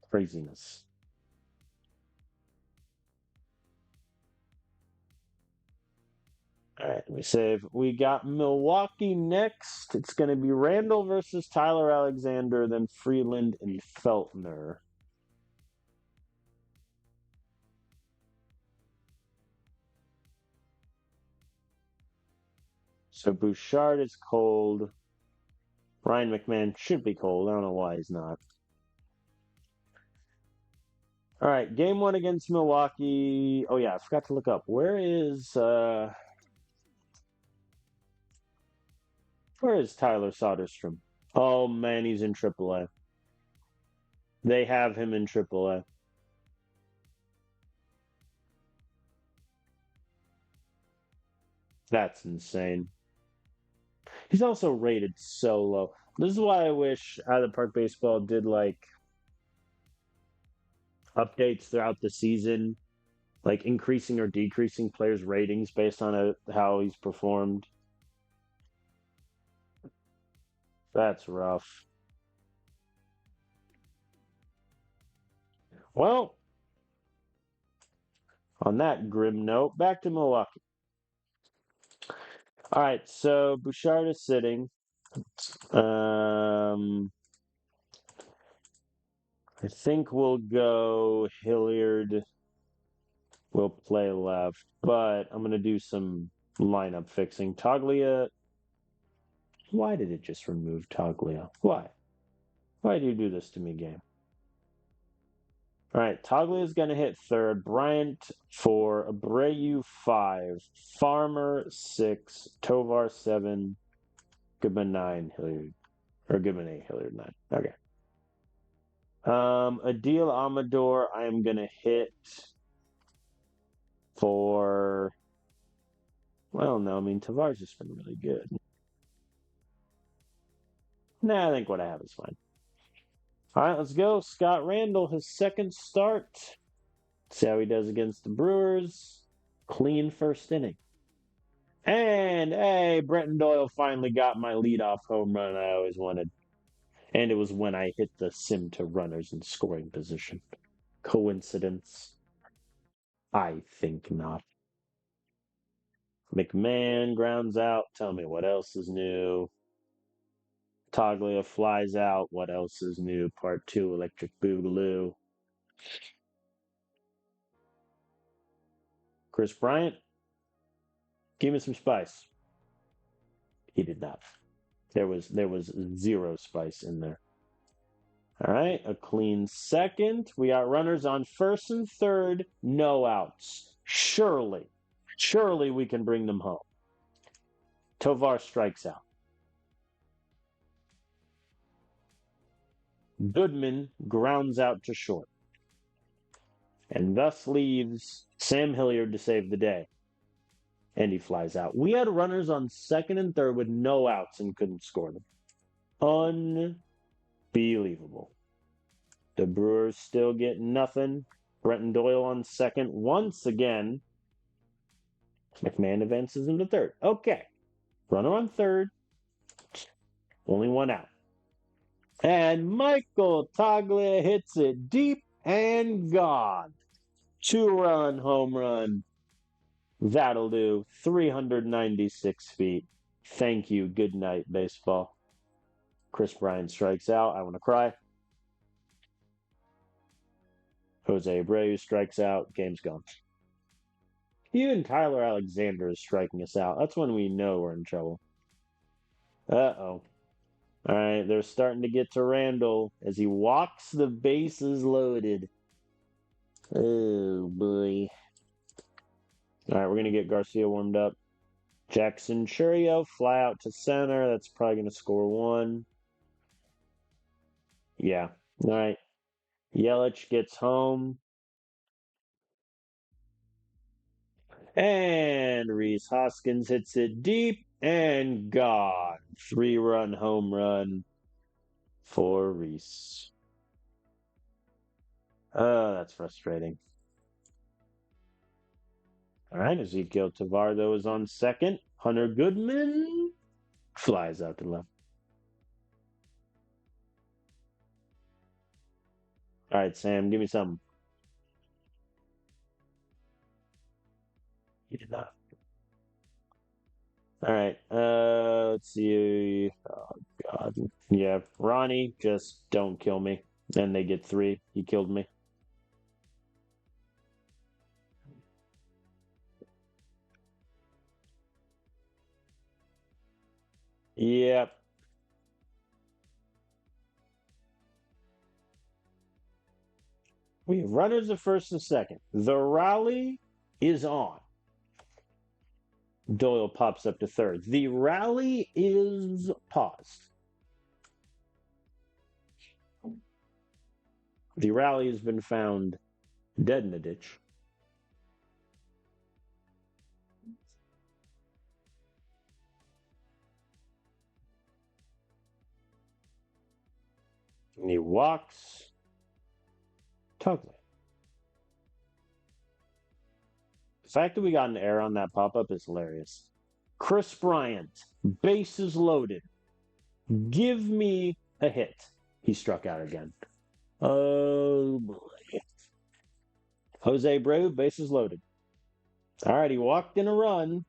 Craziness. All right, we save. We got Milwaukee next. It's going to be Randall versus Tyler Alexander, then Freeland and Feltner. So Bouchard is cold. Ryan McMahon should be cold. I don't know why he's not. All right, game 1 against Milwaukee. Oh yeah, I forgot to look up. Where is Tyler Soderstrom? Oh man, he's in AAA. They have him in AAA. That's insane. He's also rated so low. This is why I wish Out of the Park Baseball did like updates throughout the season, like increasing or decreasing players' ratings based on how he's performed. That's rough. Well, on that grim note, back to Milwaukee. All right, so Bouchard is sitting. I think we'll go Hilliard. Will play left, but I'm going to do some lineup fixing. Toglia. Why did it just remove Toglia? Why? Why do you do this to me, game? All right, Toglia is going to hit third. Bryant for Abreu 5, Farmer 6, Tovar 7, Goodman 9, Hilliard, or Goodman 8, Hilliard 9. Okay. Adil Amador, I am going to hit for, well, no, I mean, Tavar's just been really good. Nah, I think what I have is fine. All right, let's go. Scott Randall, his second start. See how he does against the Brewers. Clean first inning. And hey, Brenton Doyle finally got my leadoff home run I always wanted. And it was when I hit the sim to runners in scoring position. Coincidence? I think not. McMahon grounds out. Tell me what else is new. Toglia flies out. What else is new? Part 2, Electric Boogaloo. Chris Bryant, give me some spice. He did not. There was zero spice in there. All right, a clean second. We got runners on first and third, no outs. Surely we can bring them home. Tovar strikes out. Goodman grounds out to short, and thus leaves Sam Hilliard to save the day. And he flies out. We had runners on second and third with no outs and couldn't score them. Unbelievable. The Brewers still get nothing. Brenton Doyle on second once again. McMahon advances into third. Okay. Runner on third. Only one out. And Michael Toglia hits it deep and gone. 2-run home run. That'll do. 396 feet. Thank you. Good night, baseball. Chris Bryant strikes out. I want to cry. Jose Abreu strikes out. Game's gone. Even Tyler Alexander is striking us out. That's when we know we're in trouble. Uh-oh. All right, they're starting to get to Randall as he walks the bases loaded. Oh, boy. All right, we're going to get Garcia warmed up. Jackson Churio, fly out to center. That's probably going to score one. Yeah. All right. Yelich gets home. And Rhys Hoskins hits it deep and gone. 3-run home run for Rhys. Oh, that's frustrating. All right, Ezekiel Tavardo is on second. Hunter Goodman flies out to left. All right, Sam, give me some. He did not. All right, let's see. Oh, God. Yeah, Ronnie, just don't kill me. And they get 3. He killed me. Yep. We have runners at first and second. The rally is on. Doyle pops up to third. The rally is paused. The rally has been found dead in the ditch. And he walks. Tugly. The fact that we got an error on that pop-up is hilarious. Chris Bryant, bases loaded. Give me a hit. He struck out again. Oh, boy. Jose Abreu, bases loaded. All right, he walked in a run.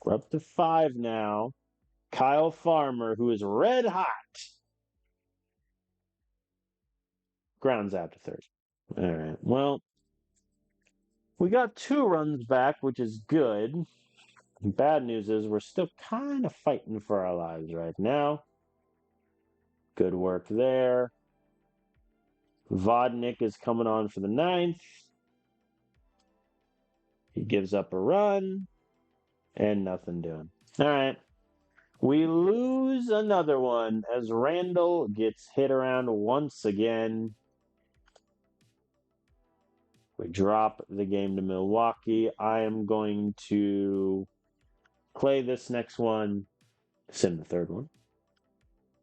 We're up to 5 now. Kyle Farmer, who is red hot, grounds out to third. All right, well, we got 2 runs back, which is good. Bad news is we're still kind of fighting for our lives right now. Good work there. Vodnik is coming on for the ninth. He gives up a run and nothing doing. All right. We lose another one as Randall gets hit around once again. We drop the game to Milwaukee. I am going to play this next one, send the third one.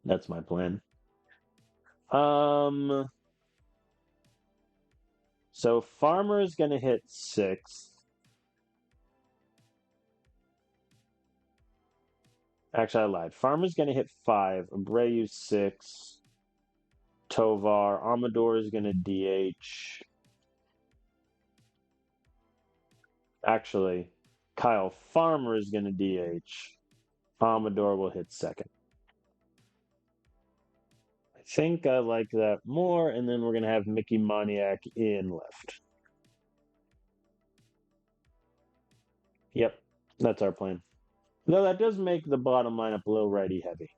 That's my plan. So Farmer is going to hit 6. Actually, I lied. Farmer's going to hit 5. Abreu 6. Tovar. Amador is going to DH. Actually, Kyle Farmer is going to DH. Amador will hit second. I think I like that more, and then we're going to have Mickey Moniak in left. Yep, that's our plan. Though that does make the bottom lineup a little righty heavy.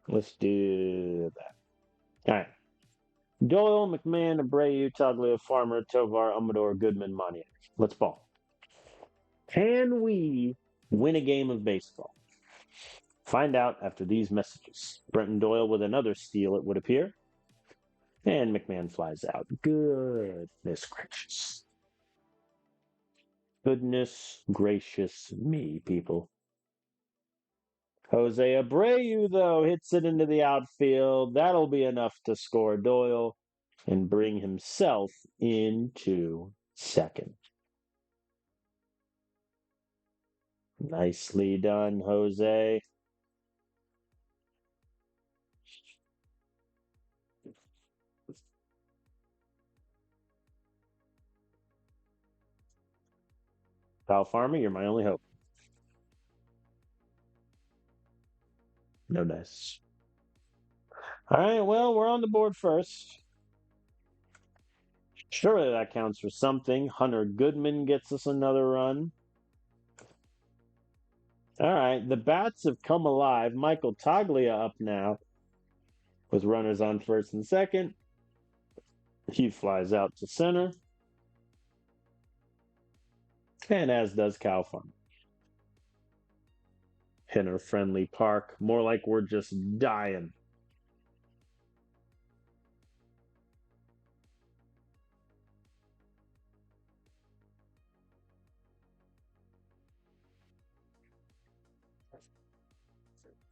Let's do that. All right. Doyle, McMahon, Abreu, Taglio, Farmer, Tovar, Amador, Goodman, Moniak. Let's ball. Can we win a game of baseball? Find out after these messages. Brenton Doyle with another steal, it would appear. And McMahon flies out. Goodness gracious. Goodness gracious me, people. Jose Abreu, though, hits it into the outfield. That'll be enough to score Doyle and bring himself into second. Nicely done, Jose. Kyle Farmer, you're my only hope. No dice. All right, well, we're on the board first. Surely that counts for something. Hunter Goodman gets us another run. All right, the bats have come alive. Michael Toglia up now with runners on first and second. He flies out to center. And as does Cal Farmer. Hitter-friendly park. More like we're just dying.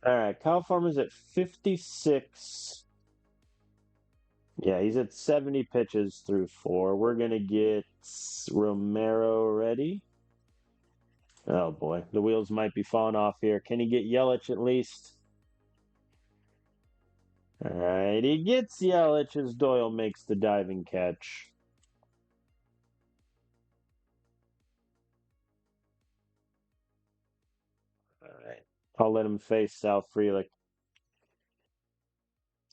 All right, Kyle Farmer's at 56. Yeah, he's at 70 pitches through 4. We're going to get Romero ready. Oh, boy. The wheels might be falling off here. Can he get Yelich at least? All right, he gets Yelich as Doyle makes the diving catch. All right, I'll let him face Sal Frelick.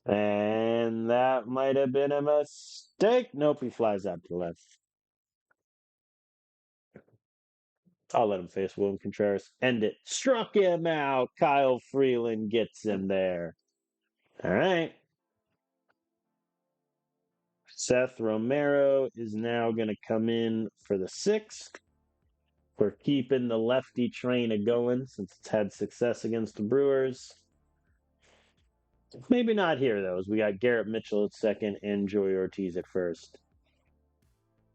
And that might have been a mistake. Nope, he flies out to the left. I'll let him face William Contreras. End it. Struck him out. Kyle Freeland gets him there. All right. Seth Romero is now going to come in for the 6th. We're keeping the lefty train a going since it's had success against the Brewers. Maybe not here, though, as we got Garrett Mitchell at second and Joey Ortiz at first.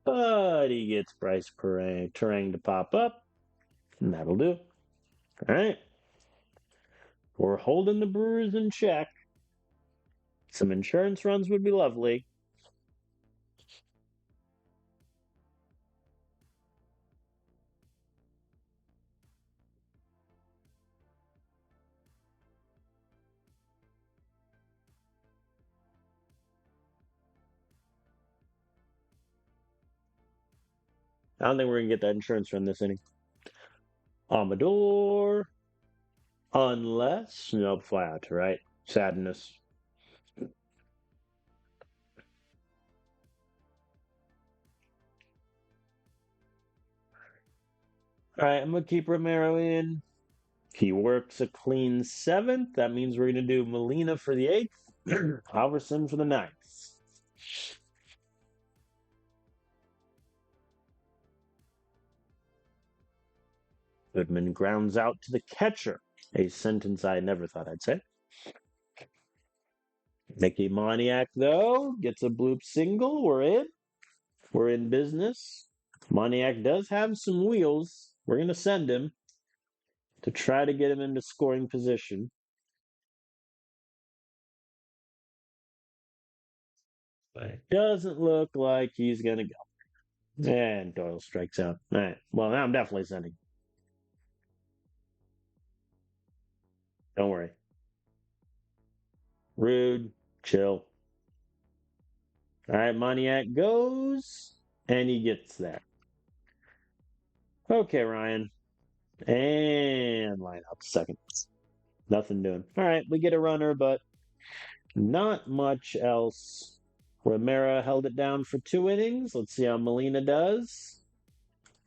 But he gets Bryce Terang to pop up, and that'll do. All right. We're holding the Brewers in check. Some insurance runs would be lovely. I don't think we're going to get that insurance run this inning. Amador. Unless, no, flat, right? Sadness. All right, I'm going to keep Romero in. He works a clean 7th. That means we're going to do Molina for the 8th, Halverson for the 9th. Goodman grounds out to the catcher. A sentence I never thought I'd say. Mickey Moniak, though, gets a bloop single. We're in. We're in business. Moniak does have some wheels. We're going to send him to try to get him into scoring position. But it doesn't look like he's going to go. And Doyle strikes out. All right. Well, now I'm definitely sending. Don't worry. Rude. Chill. All right. Moniak goes, and he gets there. Okay, Ryan. And line up second. Nothing doing. All right. We get a runner, but not much else. Romero held it down for 2 innings. Let's see how Molina does.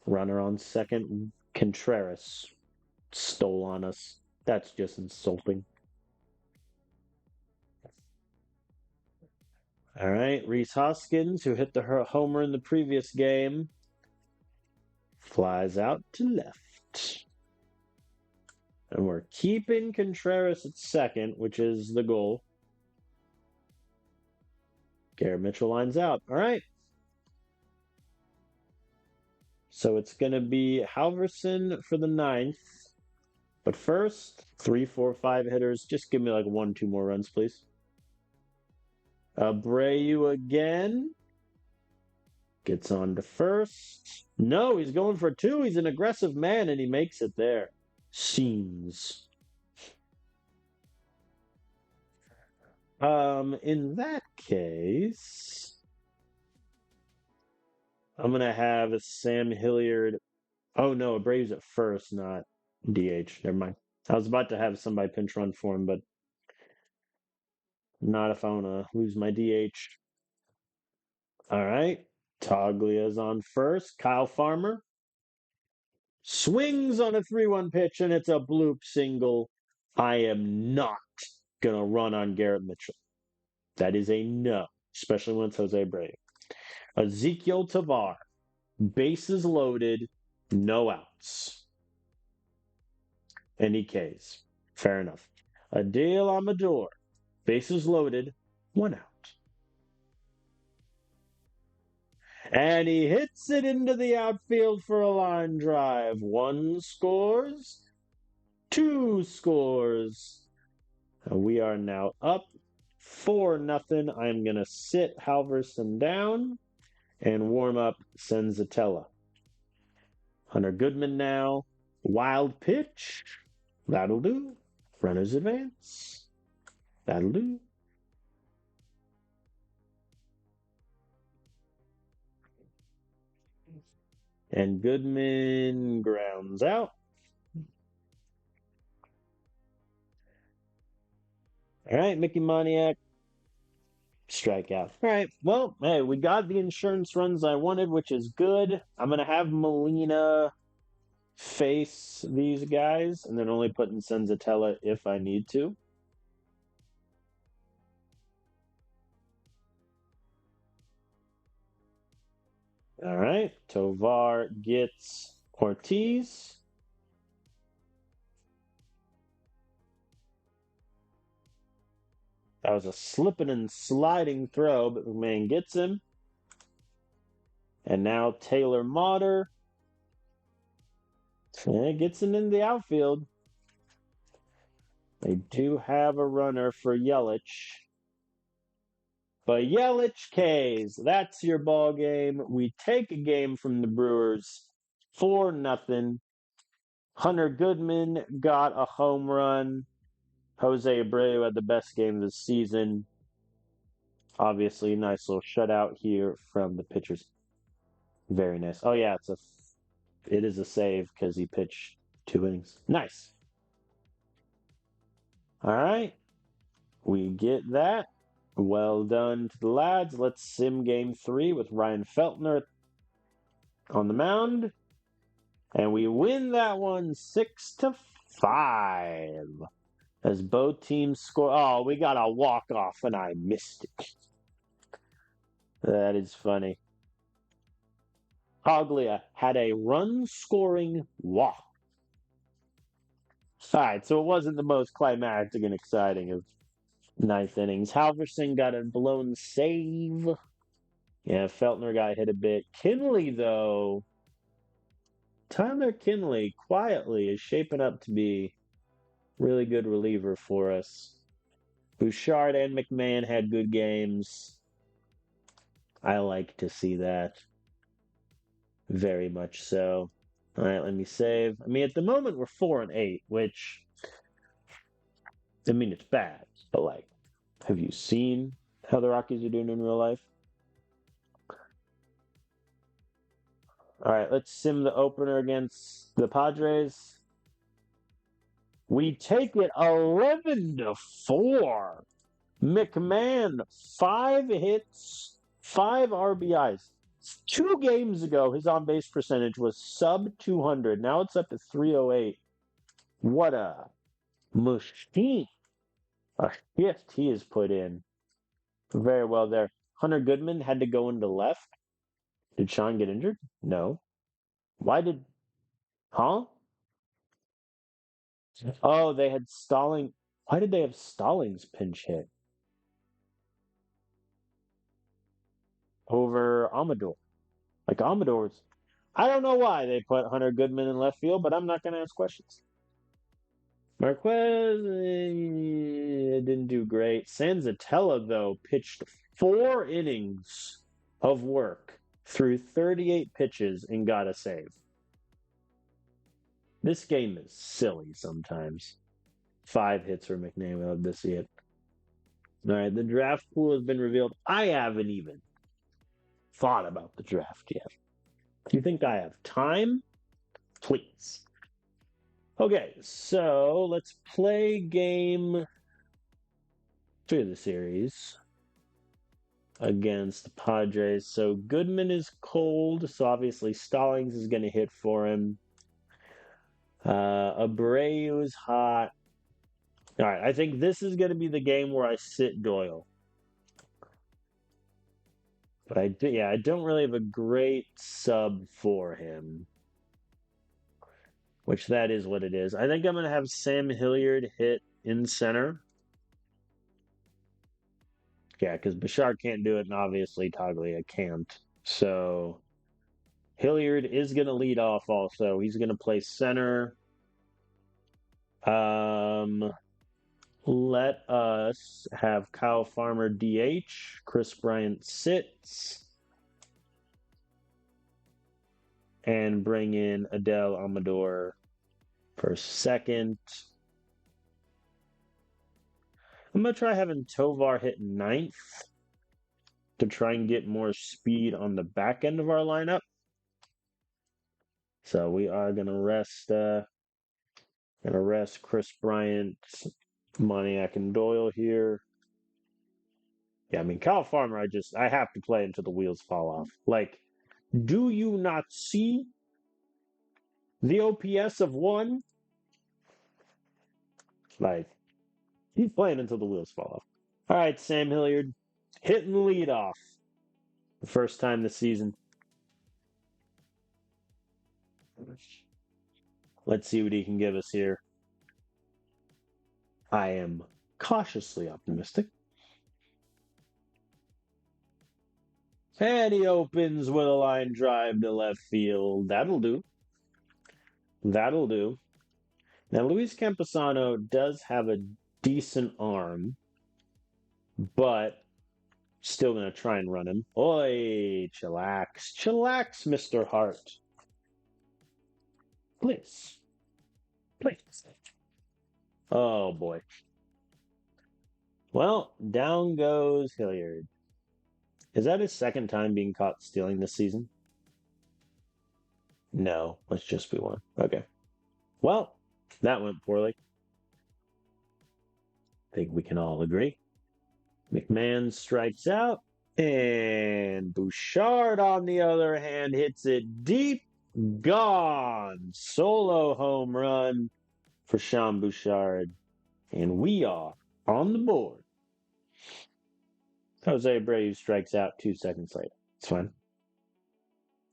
Runner on second. Contreras stole on us. That's just insulting. All right. Rhys Hoskins, who hit the homer in the previous game, flies out to left. And we're keeping Contreras at second, which is the goal. Garrett Mitchell lines out. All right. So it's going to be Halverson for the 9th. But first, 3, 4, 5 hitters. Just give me like 1, 2 more runs, please. Abreu again. Gets on to first. No, he's going for 2. He's an aggressive man, and he makes it there. Seems. In that case, I'm going to have Sam Hilliard. Oh, no, Abreu's at first, not DH. Never mind. I was about to have somebody pinch run for him, but not if I want to lose my DH. All right. Taglia's on first. Kyle Farmer swings on a 3-1 pitch, and it's a bloop single. I am not going to run on Garrett Mitchell. That is a no, especially when it's Jose Abreu. Ezekiel Tavar, bases loaded, no outs. Any Ks. Fair enough. Adil Amador, bases loaded, 1 out. And he hits it into the outfield for a line drive. 1 scores, 2 scores. We are now up 4-0. I'm going to sit Halverson down and warm up Senzatella. Hunter Goodman now. Wild pitch. That'll do. Runners advance. That'll do. And Goodman grounds out. All right, Mickey Moniak. Strikeout. All right. Well, hey, we got the insurance runs I wanted, which is good. I'm going to have Molina face these guys and then only put in Senzatella if I need to. All right. Tovar gets Ortiz. That was a slipping and sliding throw, but McMahon gets him. And now Taylor Motter gets him in the outfield. They do have a runner for Yelich. But Yelich K's, that's your ball game. We take a game from the Brewers 4-0. Hunter Goodman got a home run. Jose Abreu had the best game of the season. Obviously, nice little shutout here from the pitchers. Very nice. Oh yeah, it is a save because he pitched 2 innings. Nice. All right, we get that. Well done to the lads. Let's sim game 3 with Ryan Feltner on the mound. And we win that one 6-5. As both teams score. Oh, we got a walk-off and I missed it. That is funny. Poglia had a run-scoring walk. All right, so it wasn't the most climactic and exciting of ninth innings. Halverson got a blown save. Yeah, Feltner got hit a bit. Kinley, though, Tyler Kinley quietly is shaping up to be really good reliever for us. Bouchard and McMahon had good games. I like to see that. Very much so. All right, let me save. I mean, at the moment we're 4-8, which I mean it's bad, but like, have you seen how the Rockies are doing in real life? All right, let's sim the opener against the Padres. We take it 11-4. McMahon, 5 hits, 5 RBIs. 2 games ago, his on base percentage was sub 200. Now it's up to 308. What a machine. A shift he has put in. Very well there. Hunter Goodman had to go into left. Did Sean get injured? No. Why did. Huh? Oh, they had Stalling. Why did they have Stallings pinch hit over Amador? Like Amador's. I don't know why they put Hunter Goodman in left field, but I'm not going to ask questions. Marquez didn't do great. Sanzatella, though, pitched 4 innings of work through 38 pitches and got a save. This game is silly sometimes. 5 hits for McNair. We love to see it. All right, the draft pool has been revealed. I haven't even thought about the draft yet. Do you think I have time? Please. Okay, so let's play game 2 of the series against the Padres. So Goodman is cold, so obviously Stallings is going to hit for him. Abreu is hot. All right, I think this is going to be the game where I sit Doyle. But I don't really have a great sub for him. Which that is what it is. I think I'm going to have Sam Hilliard hit in center. Yeah, because Bouchard can't do it, and obviously Toglia can't. So Hilliard is going to lead off also. He's going to play center. Let us have Kyle Farmer DH. Chris Bryant sits. And bring in Adele Amador for second. I'm going to try having Tovar hit ninth to try and get more speed on the back end of our lineup. So we are going to rest Chris Bryant, Moniak, and Doyle here. Yeah, I mean, Kyle Farmer, I have to play until the wheels fall off. Like, do you not see the OPS of 1? Like, he's playing until the wheels fall off. All right, Sam Hilliard, hitting the lead off. The first time this season. Let's see what he can give us here. I am cautiously optimistic. And he opens with a line drive to left field. That'll do. That'll do. Now, Luis Campusano does have a decent arm, but still going to try and run him. Oi, chillax. Chillax, Mr. Hart. Please. Please. Oh, boy. Well, down goes Hilliard. Is that his second time being caught stealing this season? No, let's just be one. Okay. Well, that went poorly. I think we can all agree. McMahon strikes out, and Bouchard, on the other hand, hits it deep. Gone. Solo home run for Sean Bouchard. And we are on the board. Jose Abreu strikes out 2 seconds later. It's fine.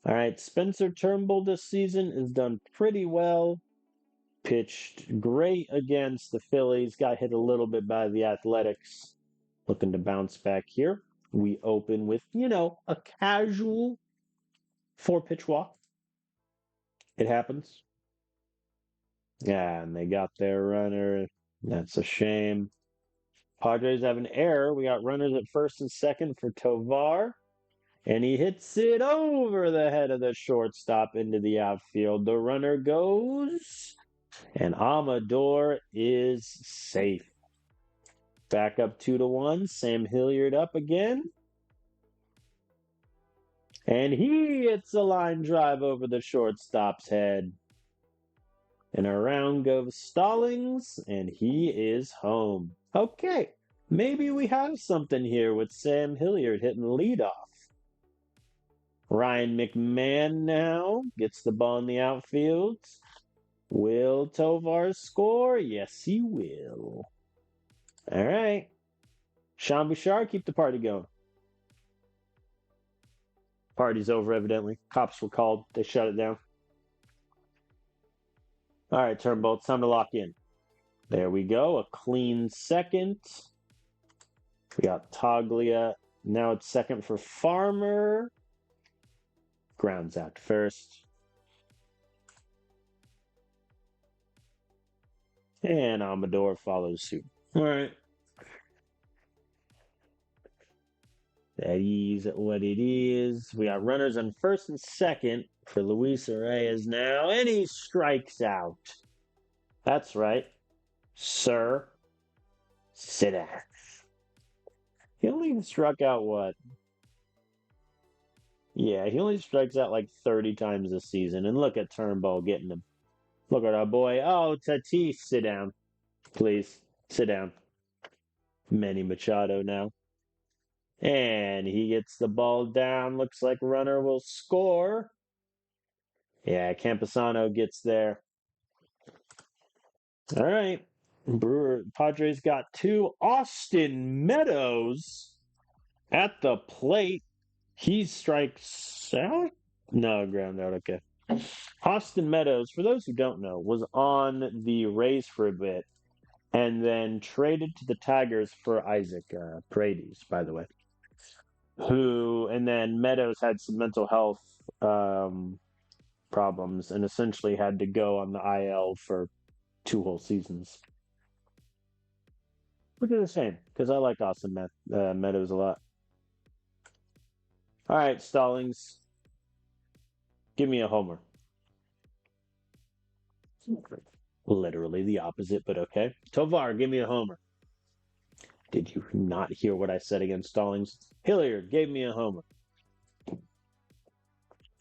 All right, Spencer Turnbull this season has done pretty well. Pitched great against the Phillies. Got hit a little bit by the Athletics. Looking to bounce back here. We open with, a casual 4-pitch walk. It happens. Yeah, and they got their runner. That's a shame. Padres have an error. We got runners at first and second for Tovar. And he hits it over the head of the shortstop into the outfield. The runner goes, and Amador is safe. Back up 2-1. Sam Hilliard up again. And he hits a line drive over the shortstop's head. And around goes Stallings, and he is home. Okay, maybe we have something here with Sam Hilliard hitting leadoff. Ryan McMahon now gets the ball in the outfield. Will Tovar score? Yes, he will. All right. Sean Bouchard, keep the party going. Party's over, evidently. Cops were called. They shut it down. All right, Turnbull, it's time to lock in. There we go. A clean second. We got Toglia. Now it's second for Farmer. Grounds out first. And Amador follows suit. All right. That is what it is. We got runners on first and second for Luis Reyes now, and he strikes out. That's right. Sir, sit down. He only struck out what? Yeah, he only strikes out like 30 times this season. And look at Turnbull getting him. Look at our boy. Oh, Tatis, sit down. Please, sit down. Manny Machado now. And he gets the ball down. Looks like runner will score. Yeah, Camposano gets there. All right. Padres got 2. Austin Meadows at the plate. He strikes out? No, ground out. Okay. Austin Meadows, for those who don't know, was on the Rays for a bit and then traded to the Tigers for Isaac Paredes, by the way. And then Meadows had some mental health problems and essentially had to go on the IL for 2 whole seasons. Which is a shame, because I like Austin Meadows a lot. All right, Stallings. Give me a homer. Literally the opposite, but okay. Tovar, give me a homer. Did you not hear what I said against Stallings? Hilliard gave me a homer.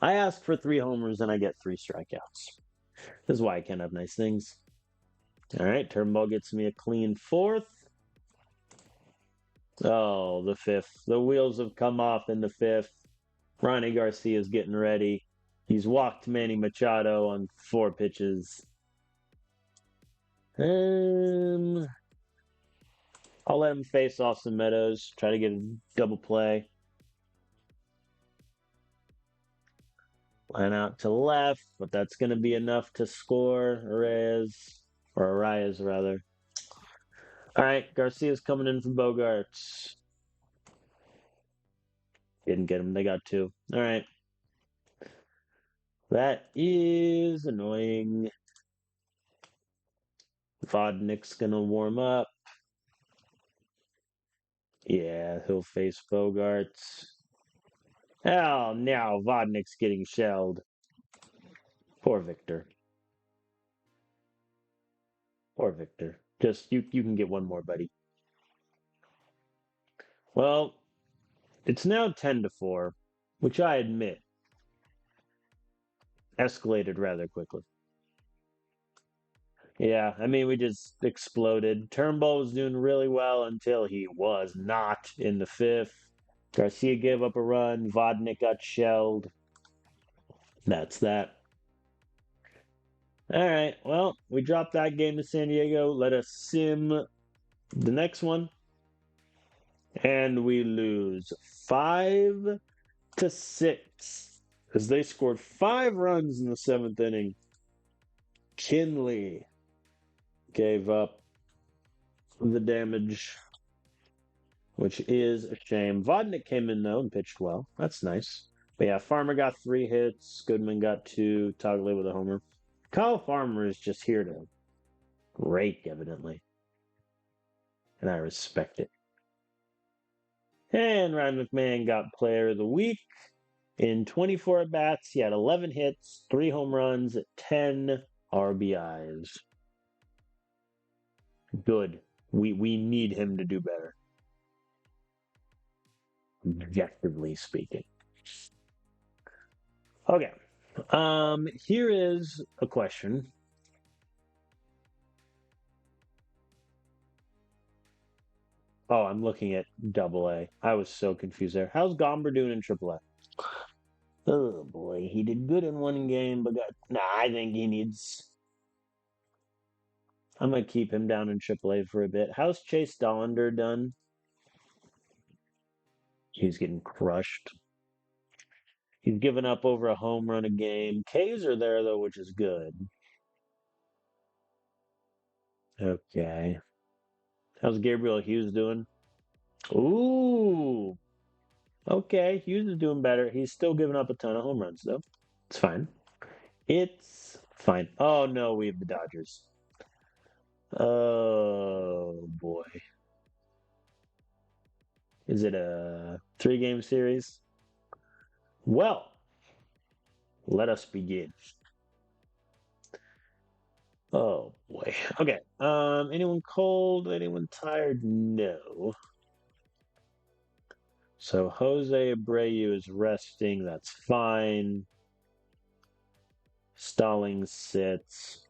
I ask for 3 homers and I get 3 strikeouts. This is why I can't have nice things. All right, Turnbull gets me a clean 4th. Oh, the 5th. The wheels have come off in the 5th. Ronnie Garcia's getting ready. He's walked Manny Machado on 4 pitches. I'll let him face Austin Meadows. Try to get a double play. Line out to left, but that's going to be enough to score Arias, rather. All right, Garcia's coming in from Bogarts. Didn't get him. They got 2. All right. That is annoying. Vodnik's going to warm up. Yeah, he'll face Bogarts. Oh, now Vodnik's getting shelled. Poor Victor. Poor Victor. Just, you can get one more, buddy. Well, it's now 10-4, which I admit escalated rather quickly. Yeah, I mean, we just exploded. Turnbull was doing really well until he was not in the 5th. Garcia gave up a run. Vodnik got shelled. That's that. All right, well, we dropped that game to San Diego. Let us sim the next one. And we lose 5-6 as they scored 5 runs in the seventh inning. Kinley gave up the damage, which is a shame. Vodnik came in though and pitched well. That's nice. But yeah, Farmer got 3 hits. Goodman got 2. Togley with a homer. Kyle Farmer is just here to rake, evidently. And I respect it. And Ryan McMahon got player of the week. In 24 at bats, he had 11 hits, 3 home runs, 10 RBIs. Good. We need him to do better, objectively speaking. Okay. Here is a question. Oh, I'm looking at Double A. I was so confused there. How's Gomber doing in Triple A? Oh boy, he did good in one game, but I think he needs. I'm gonna keep him down in Triple A for a bit. How's Chase Dollander done? He's getting crushed. He's given up over a home run a game. K's are there though, which is good. Okay. How's Gabriel Hughes doing? Ooh. Okay, Hughes is doing better. He's still giving up a ton of home runs though. It's fine. It's fine. Oh no, we have the Dodgers. Oh boy. Is it a 3-game series? Well, let us begin. Oh boy. Okay. Anyone cold? Anyone tired? No. So Jose Abreu is resting. That's fine. Stallings sits.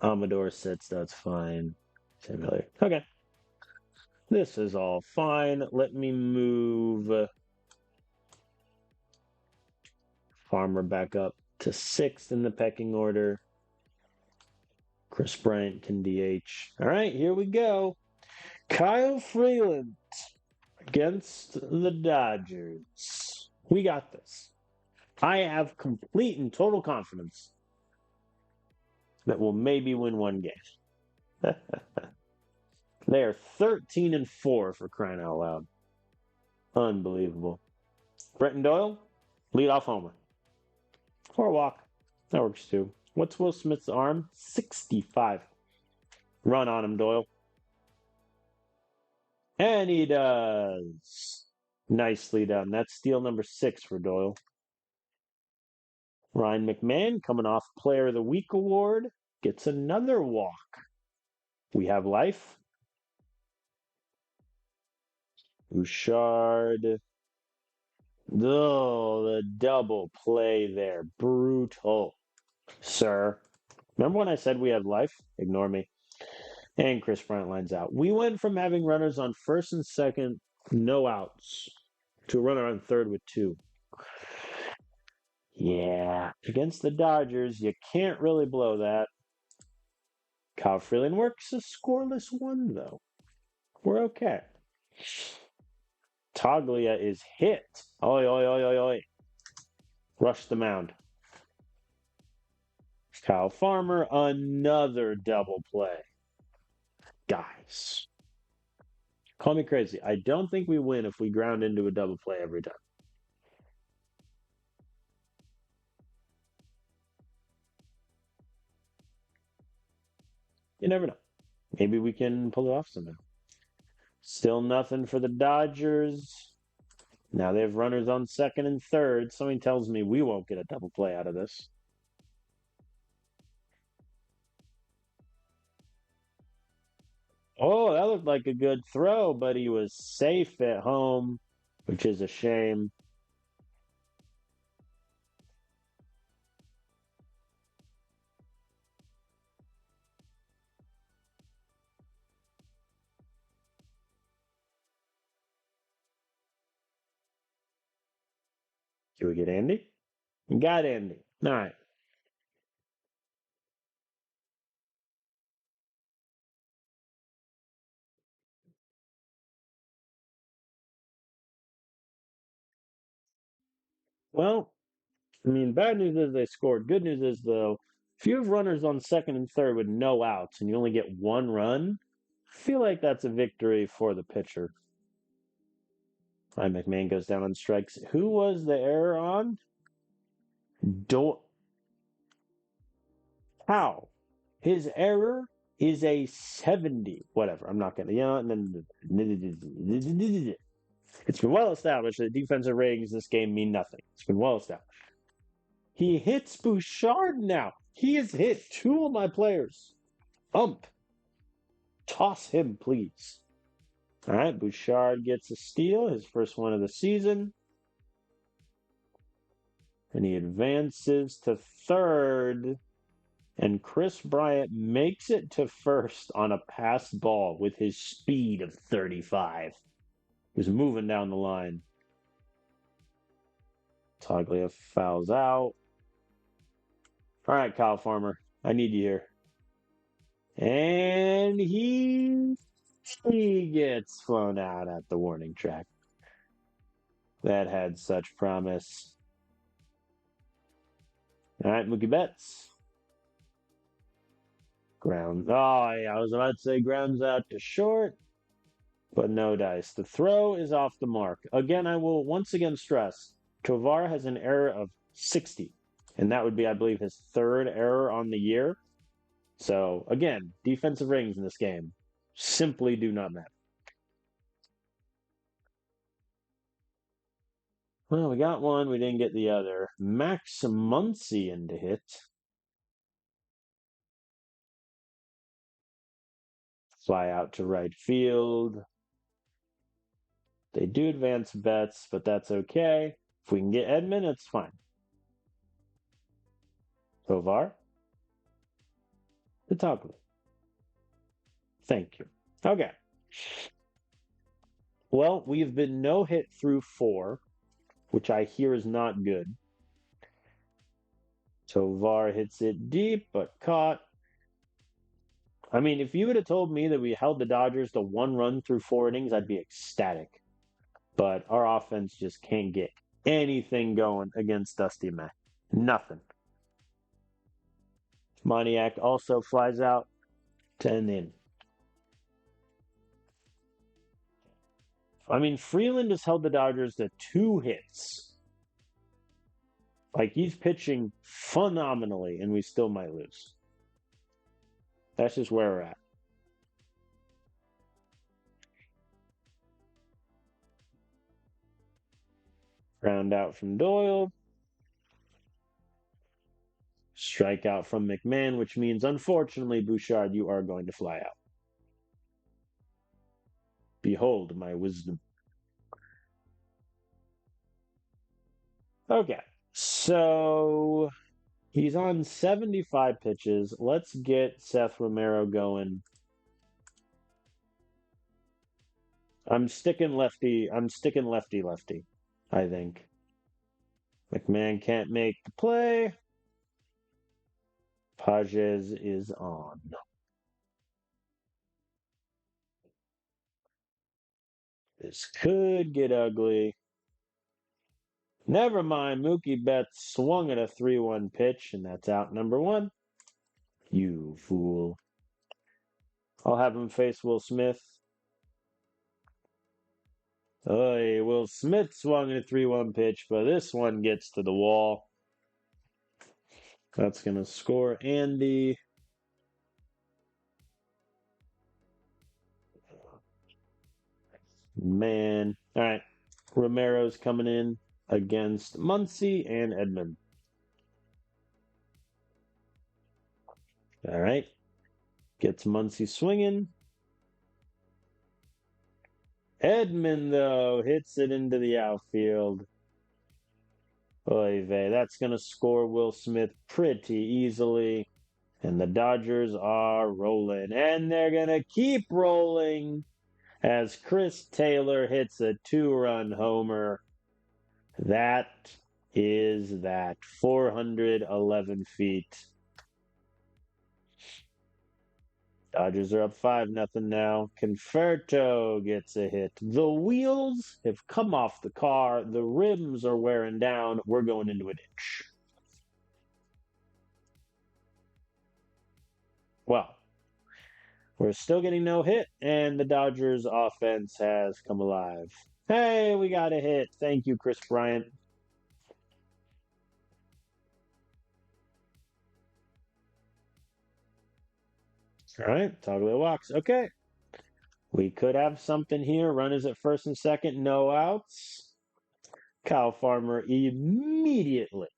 Amador sits. That's fine. Same Miller. Okay. This is all fine. Let me move Farmer back up to 6th in the pecking order. Chris Bryant can DH. All right, here we go. Kyle Freeland against the Dodgers. We got this. I have complete and total confidence that we'll maybe win one game. They are 13-4 for crying out loud. Unbelievable. Bretton Doyle, leadoff homer. Or a walk. That works too. What's Will Smith's arm? 65. Run on him, Doyle. And he does. Nicely done. That's steal number 6 for Doyle. Ryan McMahon, coming off Player of the Week award, gets another walk. We have life. Bouchard. Oh, the double play there. Brutal. Sir. Remember when I said we have life? Ignore me. And Chris Bryant lines out. We went from having runners on first and second, no outs, to a runner on third with 2. Yeah, against the Dodgers, you can't really blow that. Kyle Freeland works a scoreless 1, though. We're okay. Toglia is hit. Oi, oi, oi, oi, oi. Rush the mound. Kyle Farmer, another double play. Guys, call me crazy. I don't think we win if we ground into a double play every time. You never know. Maybe we can pull it off somehow. Still nothing for the Dodgers. Now they have runners on second and third. Something tells me we won't get a double play out of this. Oh, that looked like a good throw, but he was safe at home, which is a shame. Can we get Andy? We got Andy. All right. Well, I mean, bad news is they scored. Good news is, though, if you have runners on second and third with no outs and you only get one run, I feel like that's a victory for the pitcher. McMahon goes down on strikes. Who was the error on? Do How? His error is a 70. Whatever. I'm not going to. It's been well established that defensive ratings in this game mean nothing. It's been well established. He hits Bouchard now. He has hit two of my players. Toss him, please. All right, Bouchard gets a steal, his first one of the season. And he advances to third. And Chris Bryant makes it to first on a passed ball with his speed of 35. He was moving down the line. Toglia fouls out. All right, Kyle Farmer, I need you here. And he gets flown out at the warning track. That had such promise. All right, Mookie Betts. Ground. Oh, yeah, I was about to say grounds out to short, but no dice. The throw is off the mark. Again, I will once again stress Tovar has an error of 60, and that would be, I believe, his third error on the year. So, again, defensive ratings in this game simply do not matter. Well, we got one, we didn't get the other. Max Muncy into hit. Fly out to right field. They do advance Betts, but that's okay. If we can get Edman, it's fine. Tovar. The Toggle. Thank you. Okay. Well, we've been no hit through 4, which I hear is not good. Tovar hits it deep, but caught. I mean, if you would have told me that we held the Dodgers to 1 run through 4 innings, I'd be ecstatic. But our offense just can't get anything going against Dusty Mack. Nothing. Moniak also flies out to end the inning. I mean, Freeland has held the Dodgers to 2 hits. Like, he's pitching phenomenally, and we still might lose. That's just where we're at. Ground out from Doyle. Strikeout from McMahon, which means, unfortunately, Bouchard, you are going to fly out. Behold my wisdom. Okay, so he's on 75 pitches. Let's get Seth Romero going. I'm sticking lefty, I think. McMahon can't make the play. Pages is on. This could get ugly. Never mind, Mookie Betts swung at a 3-1 pitch, and that's out number 1. You fool. I'll have him face Will Smith. Oy, Will Smith swung at a 3-1 pitch, but this one gets to the wall. That's going to score Andy. Man. All right. Romero's coming in against Muncy and Edman. All right. Gets Muncy swinging. Edman, though, hits it into the outfield. Oy vey, that's going to score Will Smith pretty easily. And the Dodgers are rolling. And they're going to keep rolling as Chris Taylor hits a 2-run homer. That is that. 411 feet. Dodgers are up 5-0 now. Conferto gets a hit. The wheels have come off the car. The rims are wearing down. We're going into a ditch. Well, we're still getting no hit, and the Dodgers offense has come alive. Hey, we got a hit. Thank you, Chris Bryant. All right, Toggle walks. Okay. We could have something here. Runners at first and second, no outs. Kyle Farmer immediately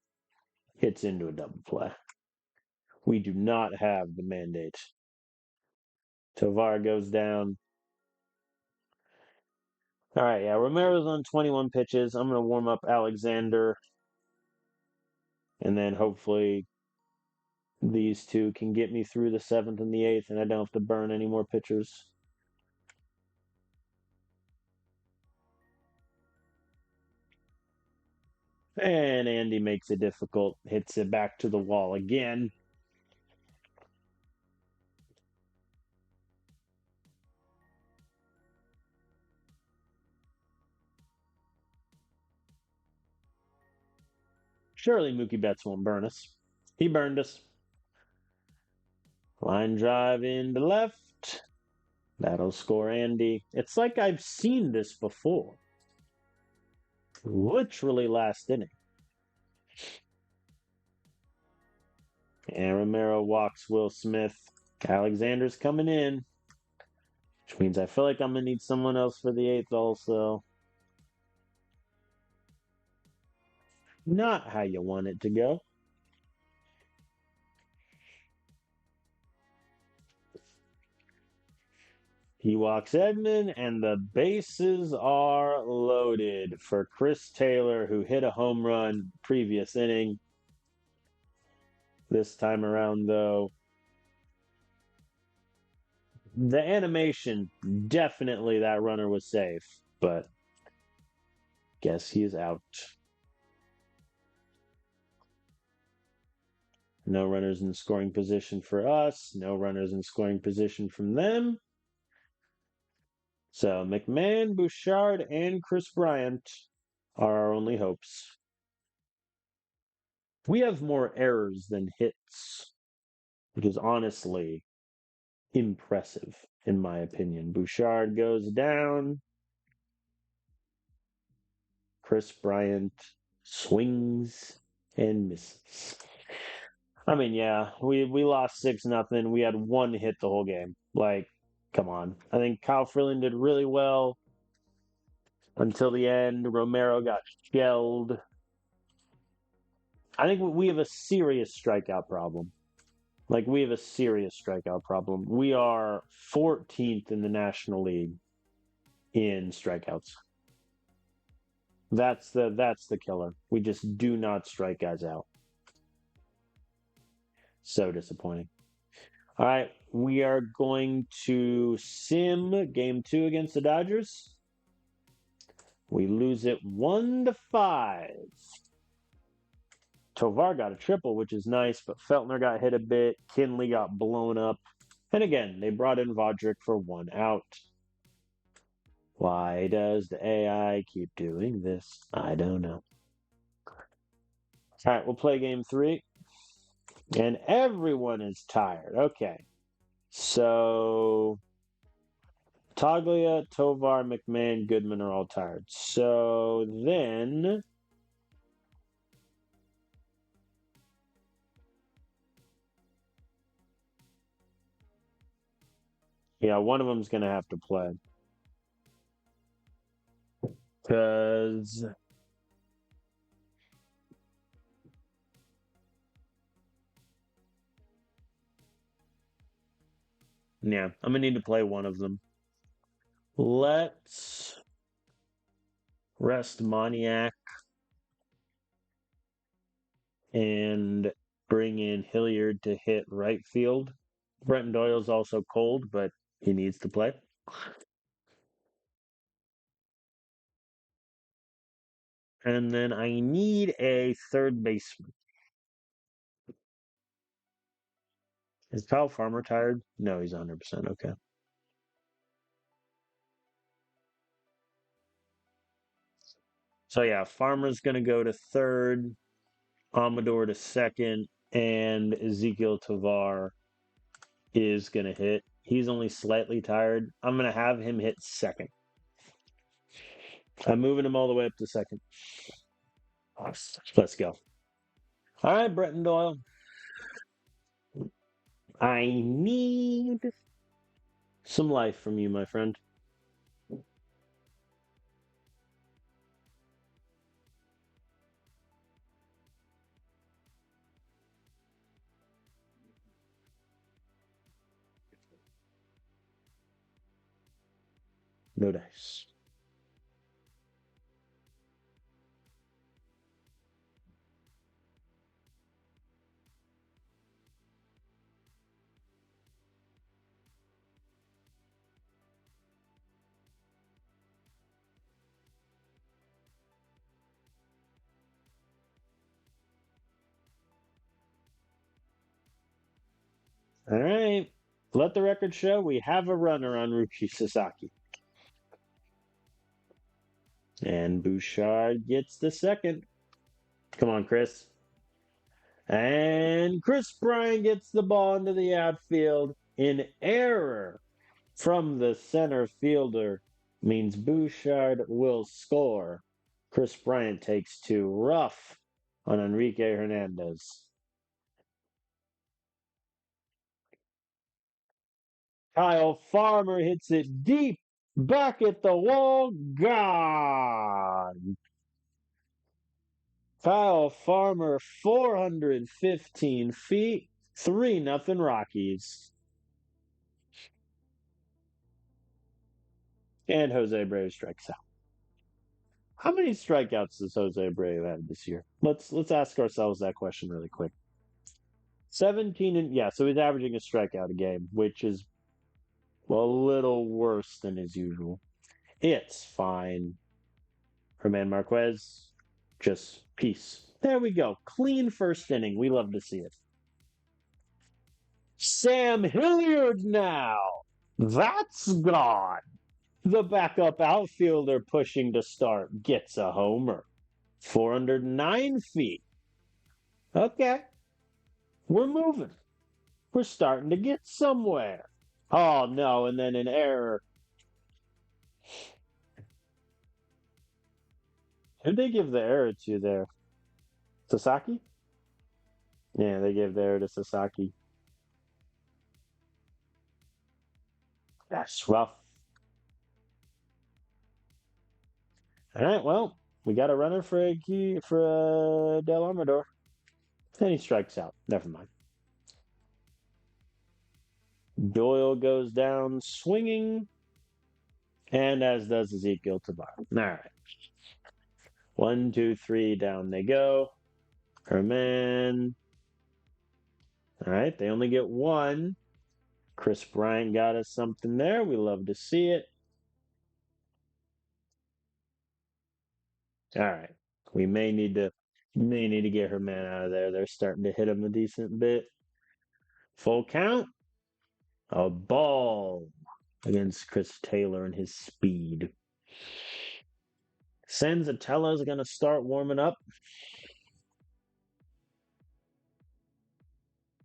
hits into a double play. We do not have the mandate. Tovar goes down. All right, yeah, Romero's on 21 pitches. I'm going to warm up Alexander, and then hopefully these two can get me through the seventh and the eighth, and I don't have to burn any more pitchers. And Andy makes it difficult, hits it back to the wall again. Surely Mookie Betts won't burn us. He burned us. Line drive into left. That'll score Andy. It's like I've seen this before. Literally last inning. And Romero walks Will Smith. Alexander's coming in, which means I feel like I'm going to need someone else for the eighth also. Not how you want it to go. He walks Edman, and the bases are loaded for Chris Taylor, who hit a home run previous inning. This time around, though, the animation, definitely that runner was safe, but guess he's out. No runners in scoring position for us. No runners in scoring position from them. So McMahon, Bouchard, and Chris Bryant are our only hopes. We have more errors than hits, which is honestly impressive, in my opinion. Bouchard goes down. Chris Bryant swings and misses. I mean, yeah, we lost 6-0. We had one hit the whole game. Like, come on. I think Kyle Freeland did really well until the end. Romero got shelled. I think we have a serious strikeout problem. Like, we have a serious strikeout problem. We are 14th in the National League in strikeouts. That's the killer. We just do not strike guys out. So disappointing. All right, we are going to sim game 2 against the Dodgers. We lose it 1-5. Tovar got a triple, which is nice, but Feltner got hit a bit. Kinley got blown up. And again, they brought in Vodrick for 1 out. Why does the AI keep doing this? I don't know. All right, we'll play game 3. And everyone is tired. Okay. So Toglia, Tovar, McMahon, Goodman are all tired. So then yeah, one of them's going to have to play. Because yeah, I'm going to need to play one of them. Let's rest Moniak and bring in Hilliard to hit right field. Brenton Doyle's also cold, but he needs to play. And then I need a third baseman. Is Kyle Farmer tired? No, he's 100%. Okay. So yeah, Farmer's going to go to third, Amador to second, and Ezekiel Tovar is going to hit. He's only slightly tired. I'm going to have him hit second. I'm moving him all the way up to second. Let's go. All right, Bretton Doyle. I need some life from you, my friend. No dice. All right. Let the record show we have a runner on Ruchi Sasaki. And Bouchard gets the second. Come on, Chris. And Chris Bryant gets the ball into the outfield in error from the center fielder. Means Bouchard will score. Chris Bryant takes two. Rough on Enrique Hernandez. Kyle Farmer hits it deep back at the wall. Gone. Kyle Farmer, 415 feet, 3-0 Rockies. And Jose Abreu strikes out. How many strikeouts does Jose Abreu have this year? Let's ask ourselves that question really quick. 17 and yeah, so he's averaging a strikeout a game, which is a little worse than his usual. It's fine. Herman Marquez, just peace. There we go. Clean first inning. We love to see it. Sam Hilliard now. That's gone. The backup outfielder pushing to start gets a homer. 409 feet. Okay. We're moving. We're starting to get somewhere. Oh, no. And then an error. Who'd they give the error to there? Sasaki? Yeah, they gave the error to Sasaki. That's rough. All right, well, we got a runner for a key for Del Amador. And he strikes out. Never mind. Doyle goes down swinging, and as does Ezekiel Tovar. All right. 1, 2, 3, down they go. Herman. All right, they only get one. Chris Bryant got us something there. We love to see it. All right. We may need to get Herman out of there. They're starting to hit him a decent bit. Full count. A ball against Chris Taylor and his speed. Senzatella is going to start warming up.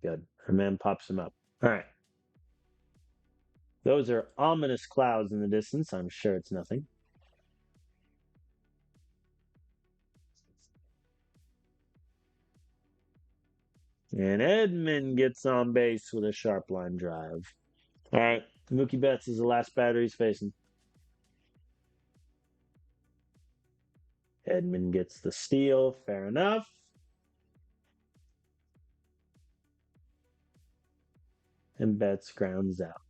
Good. Herman pops him up. All right. Those are ominous clouds in the distance. I'm sure it's nothing. And Edman gets on base with a sharp line drive. All right. Mookie Betts is the last batter he's facing. Edman gets the steal. Fair enough. And Betts grounds out.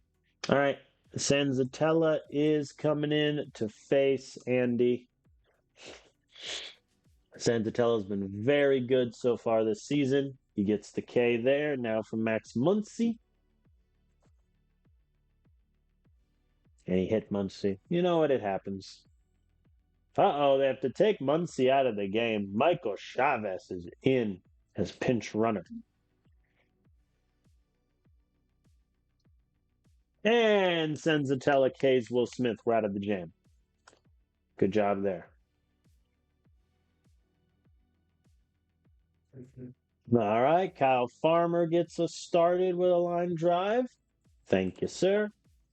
All right. Senzatella is coming in to face Andy. Senzatella's been very good so far this season. He gets the K there. Now from Max Muncy. And he hit Muncy. You know what? It happens. Uh-oh, they have to take Muncy out of the game. Michael Chavez is in as pinch runner. And sends a Hayes Will Smith right out of the jam. Good job there. All right, Kyle Farmer gets us started with a line drive. Thank you, sir.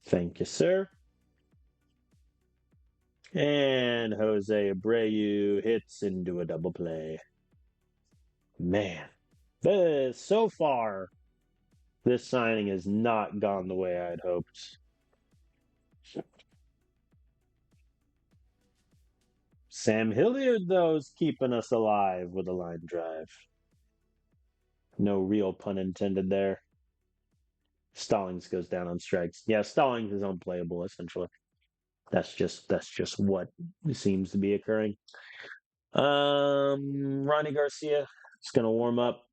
Thank you, sir. And Jose Abreu hits into a double play. Man, so far, this signing has not gone the way I'd hoped. Sam Hilliard, though, is keeping us alive with a line drive. No real pun intended there. Stallings goes down on strikes. Yeah, Stallings is unplayable essentially. That's just what seems to be occurring. Ronnie Garcia is gonna warm up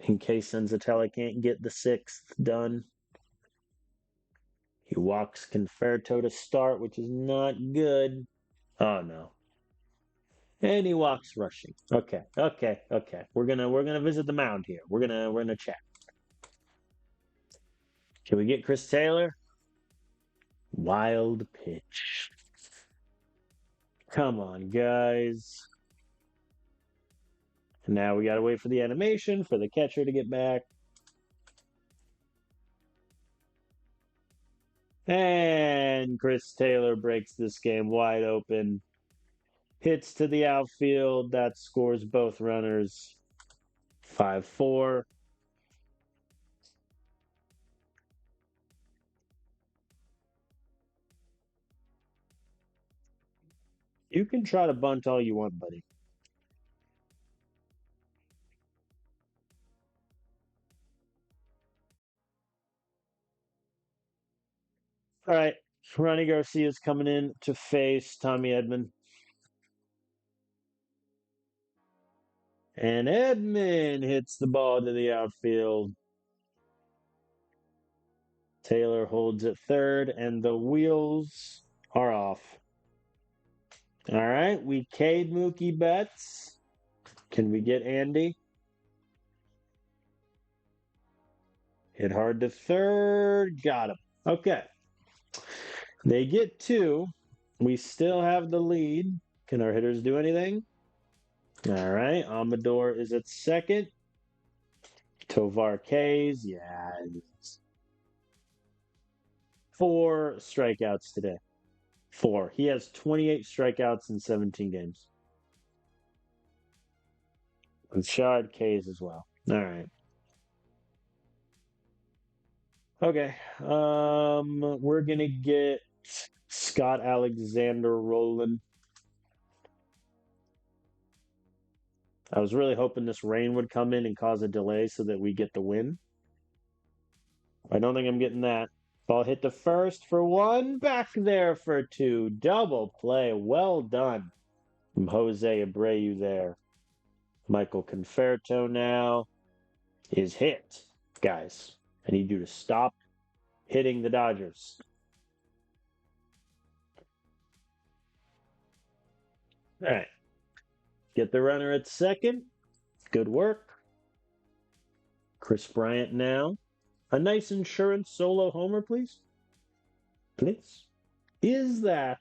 in case Senzatella can't get the sixth done. He walks Conferto to start, which is not good. Oh no. And he walks rushing. Okay. We're gonna visit the mound here. We're gonna chat. Can we get Chris Taylor? Wild pitch. Come on, guys. Now we gotta wait for the animation for the catcher to get back. And Chris Taylor breaks this game wide open. Hits to the outfield. That scores both runners. 5-4. You can try to bunt all you want, buddy. All right. Ronnie Garcia is coming in to face Tommy Edman. And Edman hits the ball to the outfield. Taylor holds at third, and the wheels are off. All right, we K'd Mookie Betts. Can we get Andy? Hit hard to third. Got him. Okay. They get two. We still have the lead. Can our hitters do anything? All right. Amador is at second. Tovar K's. Yeah. 4 strikeouts today. 4. He has 28 strikeouts in 17 games. And Shard K's as well. All right. Okay. We're gonna get Scott Alexander rolling. I was really hoping this rain would come in and cause a delay so that we get the win. I don't think I'm getting that. Ball hit the first for 1, back there for 2. Double play. Well done from Jose Abreu there. Michael Conferto now is hit. Guys, I need you to stop hitting the Dodgers. All right. Get the runner at second. Good work. Chris Bryant now. A nice insurance solo homer, please. Please. Is that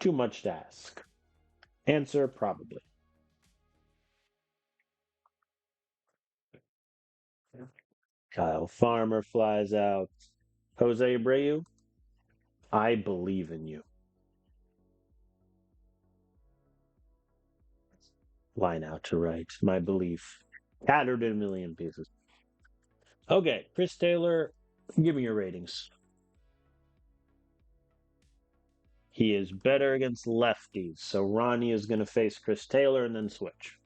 too much to ask? Answer, probably. Kyle Farmer flies out. Jose Abreu, I believe in you. Line out to right. My belief. Tattered in a million pieces. Okay, Chris Taylor, give me your ratings. He is better against lefties, so Ronnie is going to face Chris Taylor and then switch.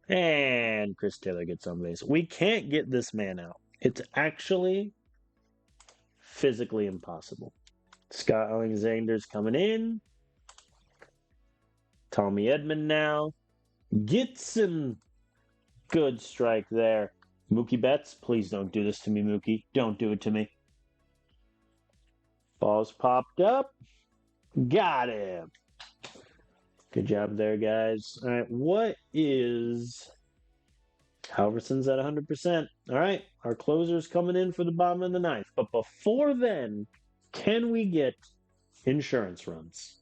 And Chris Taylor gets on base. We can't get this man out. It's actually physically impossible. Scott Alexander's coming in. Tommy Edman now. Gets him. Good strike there. Mookie Betts, please don't do this to me, Mookie. Don't do it to me. Ball's popped up. Got him. Good job there, guys. All right, what is Halverson's at 100%. All right, our closer's coming in for the bottom of the ninth. But before then, can we get insurance runs?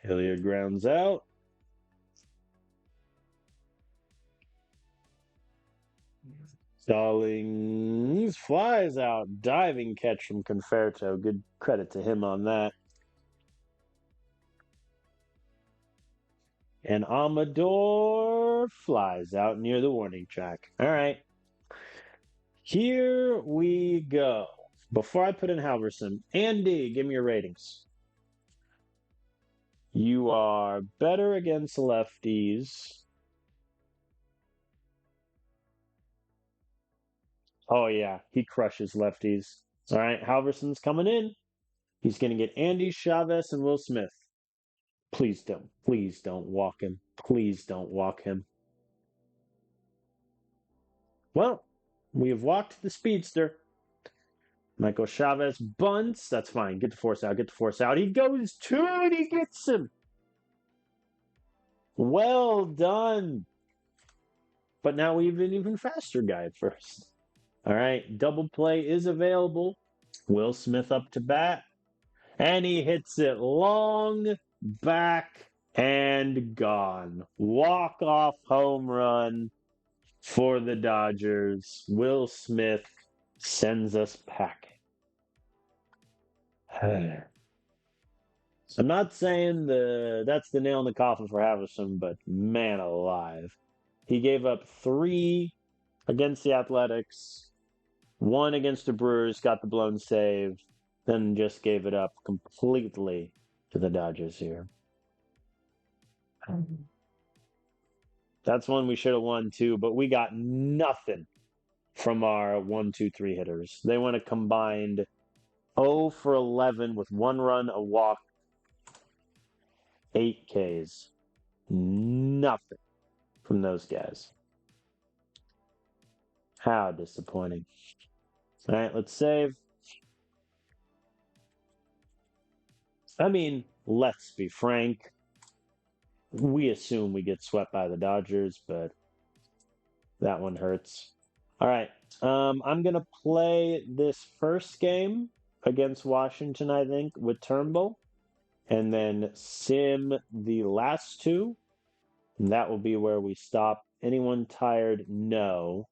Hilliard grounds out. Stallings flies out. Diving catch from Conferto. Good credit to him on that. And Amador flies out near the warning track. All right. Here we go. Before I put in Halverson, Andy, give me your ratings. You are better against lefties. Oh, yeah. He crushes lefties. All right. Halverson's coming in. He's going to get Andy, Chavez, and Will Smith. Please don't walk him. Please don't walk him. Well, we have walked the speedster. Michael Chavez bunts. That's fine. Get the force out. Get the force out. He goes two and he gets him. Well done. But now we have an even faster guy at first. All right. Double play is available. Will Smith up to bat. And he hits it long back and gone. Walk-off home run for the Dodgers. Will Smith sends us packing. I'm not saying that's the nail in the coffin for Haverson, but man alive. He gave up 3 against the Athletics, 1 against the Brewers, got the blown save, then just gave it up completely to the Dodgers here. That's one we should have won too, but we got nothing from our 1, 2, 3 hitters. They went a combined 0 for 11 with 1 run, a walk, 8 Ks. Nothing from those guys. How disappointing. All right, let's save. I mean, let's be frank. We assume we get swept by the Dodgers, but that one hurts. All right. I'm going to play this first game against Washington, I think, with Turnbull, and then sim the last 2. And that will be where we stop. Anyone tired? No.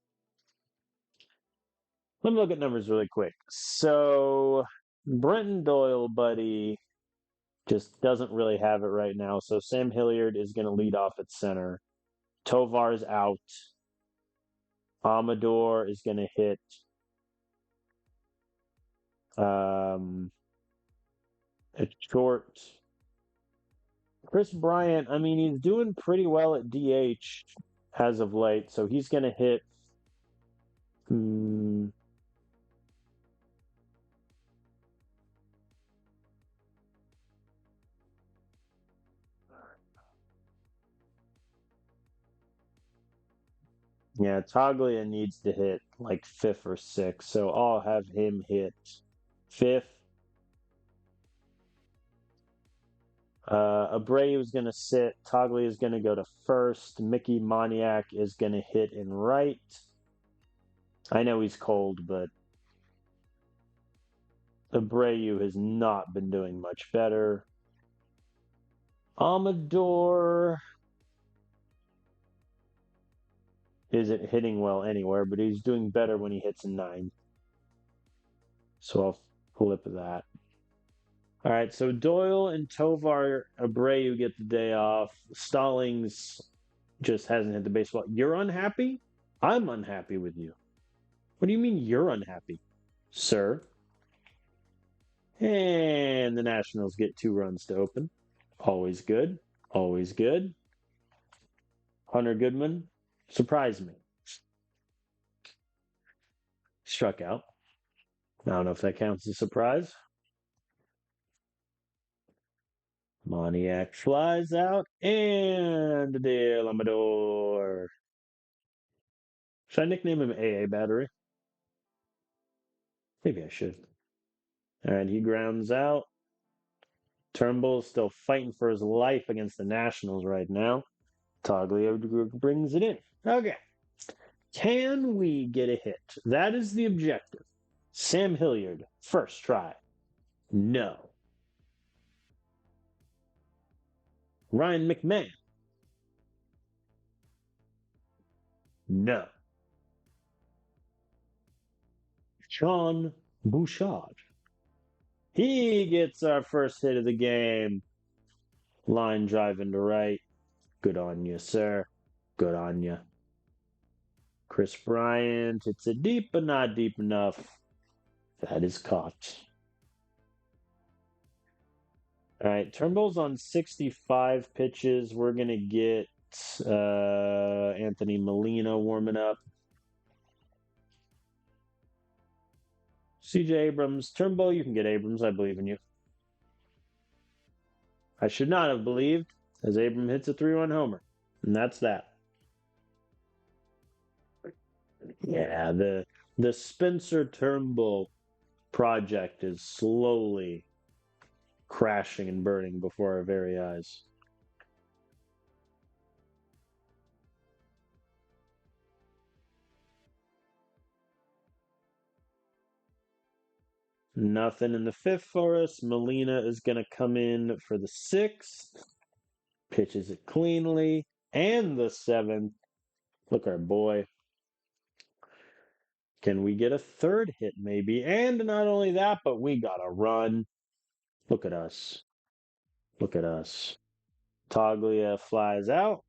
Let me look at numbers really quick. So, Brenton Doyle, buddy, just doesn't really have it right now. So, Sam Hilliard is going to lead off at center. Tovar's out. Amador is going to hit a short. Chris Bryant, I mean, he's doing pretty well at DH as of late, so he's going to hit. Yeah, Toglia needs to hit like 5th or 6th, so I'll have him hit 5th. Abreu is going to sit. Toglia is going to go to 1st. Mickey Moniak is going to hit in right. I know he's cold, but Abreu has not been doing much better. Amador isn't hitting well anywhere, but he's doing better when he hits a 9. So I'll flip that. All right, so Doyle and Tovar Abreu get the day off. Stallings just hasn't hit the baseball. You're unhappy? I'm unhappy with you. What do you mean you're unhappy, sir? And the Nationals get 2 runs to open. Always good. Always good. Hunter Goodman surprised me. Struck out. I don't know if that counts as a surprise. Moniak flies out and the Amador. Should I nickname him AA Battery? Maybe I should. All right, he grounds out. Turnbull's still fighting for his life against the Nationals right now. Toglia brings it in. Okay. Can we get a hit? That is the objective. Sam Hilliard, first try. No. Ryan McMahon. No. Sean Bouchard. He gets our first hit of the game. Line driving to right. Good on you, sir. Good on you. Chris Bryant. It's a deep, but not deep enough. That is caught. All right, Turnbull's on 65 pitches. We're going to get Anthony Molina warming up. CJ Abrams. Turnbull, you can get Abrams. I believe in you. I should not have believed, as Abrams hits a 3-run homer. And that's that. Yeah, the Spencer Turnbull project is slowly crashing and burning before our very eyes. Nothing in the fifth for us. Molina is going to come in for the sixth. Pitches it cleanly. And the seventh. Look, our boy. Can we get a third hit, maybe? And not only that, but we got a run. Look at us. Look at us. Toglia flies out.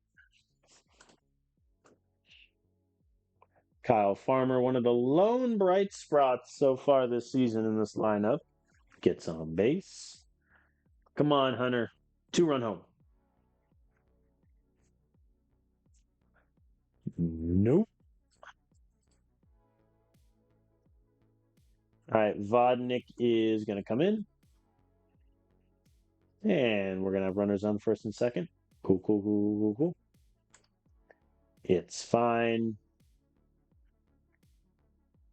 Kyle Farmer, one of the lone bright spots so far this season in this lineup, gets on base. Come on, Hunter. 2-run home. Nope. All right, Vodnik is going to come in. And we're going to have runners on first and second. Cool, cool, cool, cool, cool. It's fine.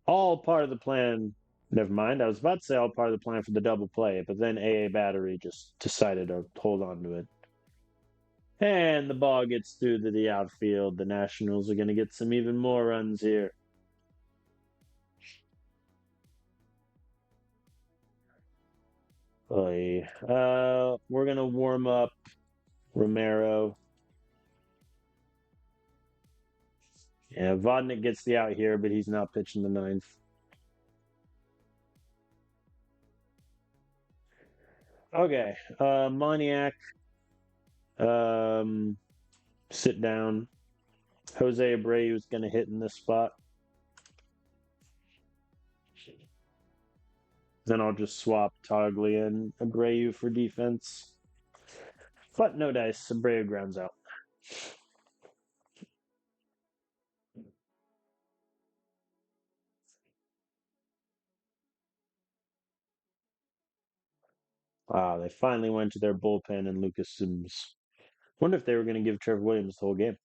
All part of the plan. Never mind. I was about to say all part of the plan for the double play, but then AA Battery just decided to hold on to it. And the ball gets through to the outfield. The Nationals are going to get some even more runs here. We're going to warm up Romero. Yeah, Vodnik gets the out here, but he's not pitching the ninth. Okay, Moniak, sit down. Jose Abreu is going to hit in this spot. Then I'll just swap Toglia and Abreu for defense. But no dice. Abreu grounds out. Wow, they finally went to their bullpen and Lucas Sims. Wonder if they were going to give Trevor Williams the whole game.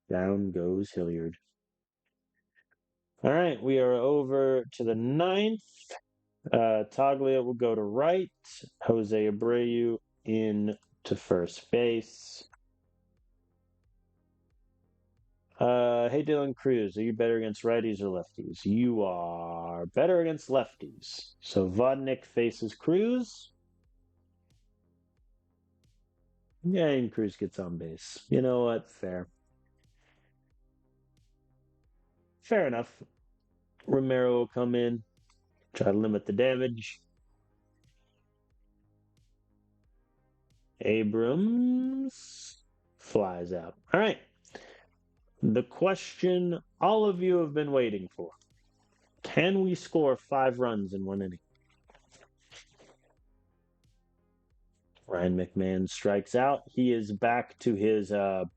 Down goes Hilliard. All right, we are over to the ninth. Toglia will go to right. Jose Abreu in to first base. Hey, Dylan Cruz, are you better against righties or lefties? You are better against lefties. So Vodnik faces Cruz. Yeah, and Cruz gets on base. You know what? Fair. Fair enough. Romero will come in, try to limit the damage. Abrams flies out. All right. The question all of you have been waiting for. Can we score 5 runs in 1 inning? Ryan McMahon strikes out. He is back to his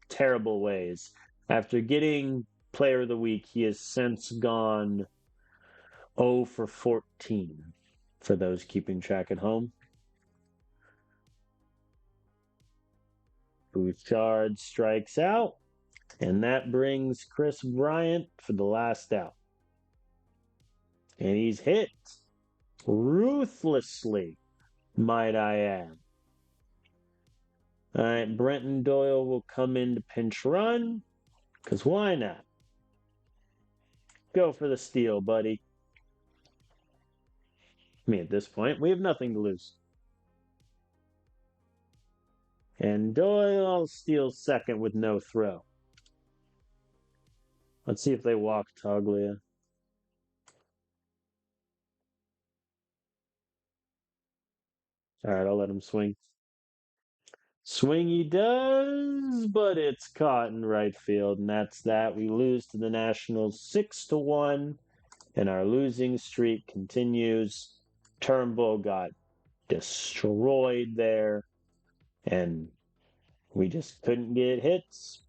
terrible ways. After getting Player of the Week, he has since gone 0 for 14 for those keeping track at home. Bouchard strikes out, and that brings Chris Bryant for the last out. And he's hit ruthlessly, might I add. All right, Brenton Doyle will come in to pinch run, because why not? Go for the steal, buddy. I mean, at this point, we have nothing to lose. And Doyle steals second with no throw. Let's see if they walk Toglia. All right, I'll let him swing. Swing he does, but it's caught in right field, and that's that. We lose to the Nationals 6-1, and our losing streak continues. Turnbull got destroyed there, and we just couldn't get hits.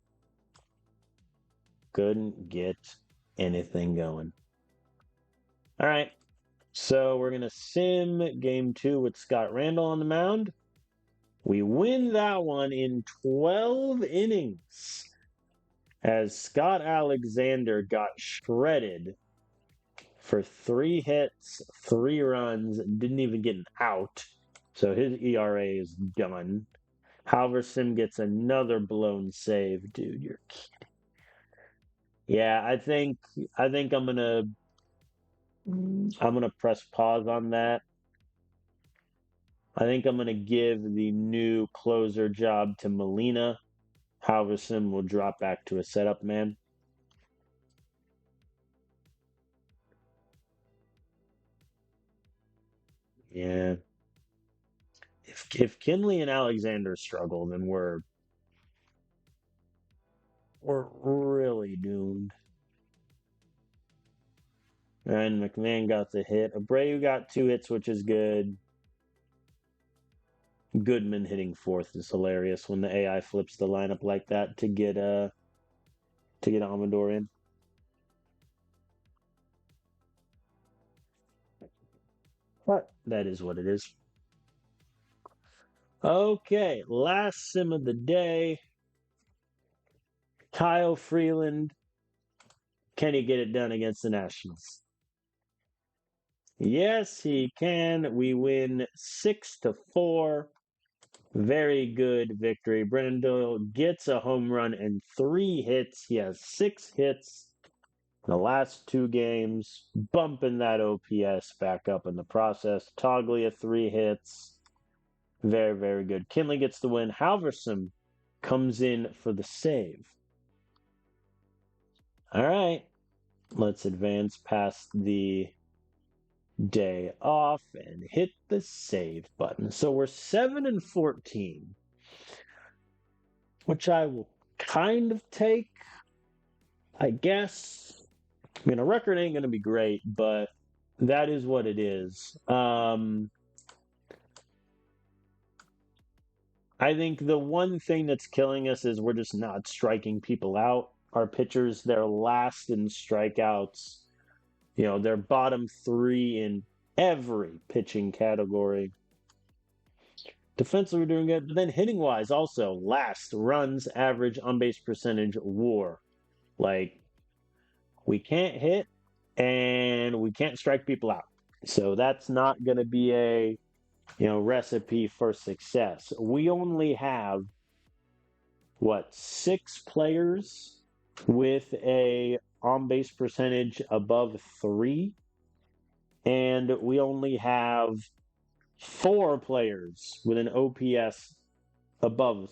Couldn't get anything going. All right, so we're going to sim game 2 with Scott Randall on the mound. We win that one in 12 innings as Scott Alexander got shredded for 3 hits, 3 runs, didn't even get an out. So his ERA is done. Halverson gets another blown save. Dude, you're kidding. Yeah, I think I'm gonna press pause on that. I think I'm gonna give the new closer job to Molina. Halverson will drop back to a setup man. Yeah. If Kinley and Alexander struggle, then we're really doomed. And McMahon got the hit. Abreu got 2 hits, which is good. Goodman hitting 4th is hilarious when the AI flips the lineup like that to get Amador in. But that is what it is. Okay, last sim of the day. Kyle Freeland. Can he get it done against the Nationals? Yes, he can. We win 6-4. Very good victory. Brendan Doyle gets a home run and 3 hits. He has 6 hits in the last 2 games, bumping that OPS back up in the process. Toglia 3 hits. Very, very good. Kinley gets the win. Halverson comes in for the save. All right. Let's advance past the day off and hit the save button. So we're 7-14, which I will kind of take, I guess. I mean, a record ain't going to be great, but that is what it is. I think the one thing that's killing us is we're just not striking people out. Our pitchers, they're last in strikeouts. They're bottom 3 in every pitching category. Defensively, we're doing good, but then hitting wise, also last runs, average, on base percentage, WAR. Like, we can't hit and we can't strike people out. So that's not going to be a recipe for success. We only have 6 players with a on base percentage above 3, and we only have 4 players with an OPS above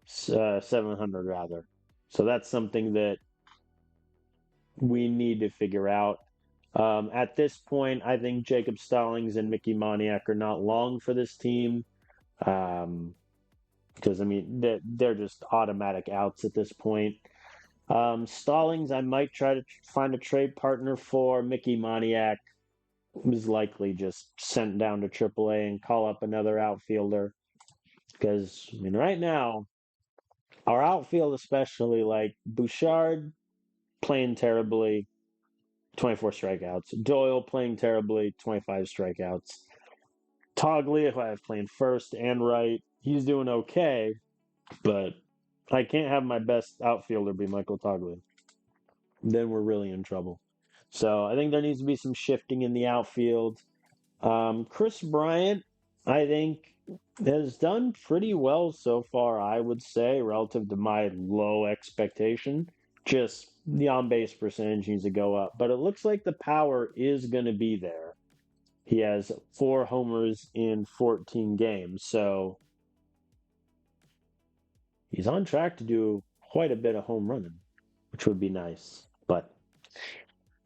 700 rather. So that's something that we need to figure out. At this point, I think Jacob Stallings and Mickey Moniak are not long for this team. Because, I mean, they're just automatic outs at this point. Stallings, I might try to find a trade partner for. Mickey Moniak is likely just sent down to AAA and call up another outfielder. Because, I mean, right now, our outfield, especially, like Bouchard playing terribly, 24 strikeouts. Doyle playing terribly, 25 strikeouts. Toglia, who I have playing first and right, he's doing okay, but I can't have my best outfielder be Michael Toglia. Then we're really in trouble. So I think there needs to be some shifting in the outfield. Chris Bryant, I think, has done pretty well so far, I would say, relative to my low expectation. Just the on base percentage needs to go up. But it looks like the power is going to be there. He has 4 homers in 14 games. So he's on track to do quite a bit of home running, which would be nice. But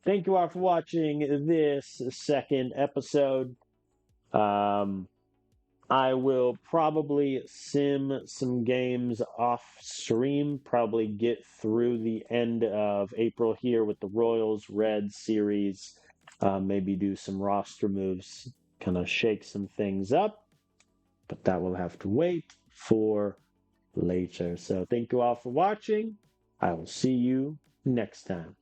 thank you all for watching this second episode. Um, I will probably sim some games off stream, probably get through the end of April here with the Royals Reds series, maybe do some roster moves, kind of shake some things up, but that will have to wait for later. So thank you all for watching. I will see you next time.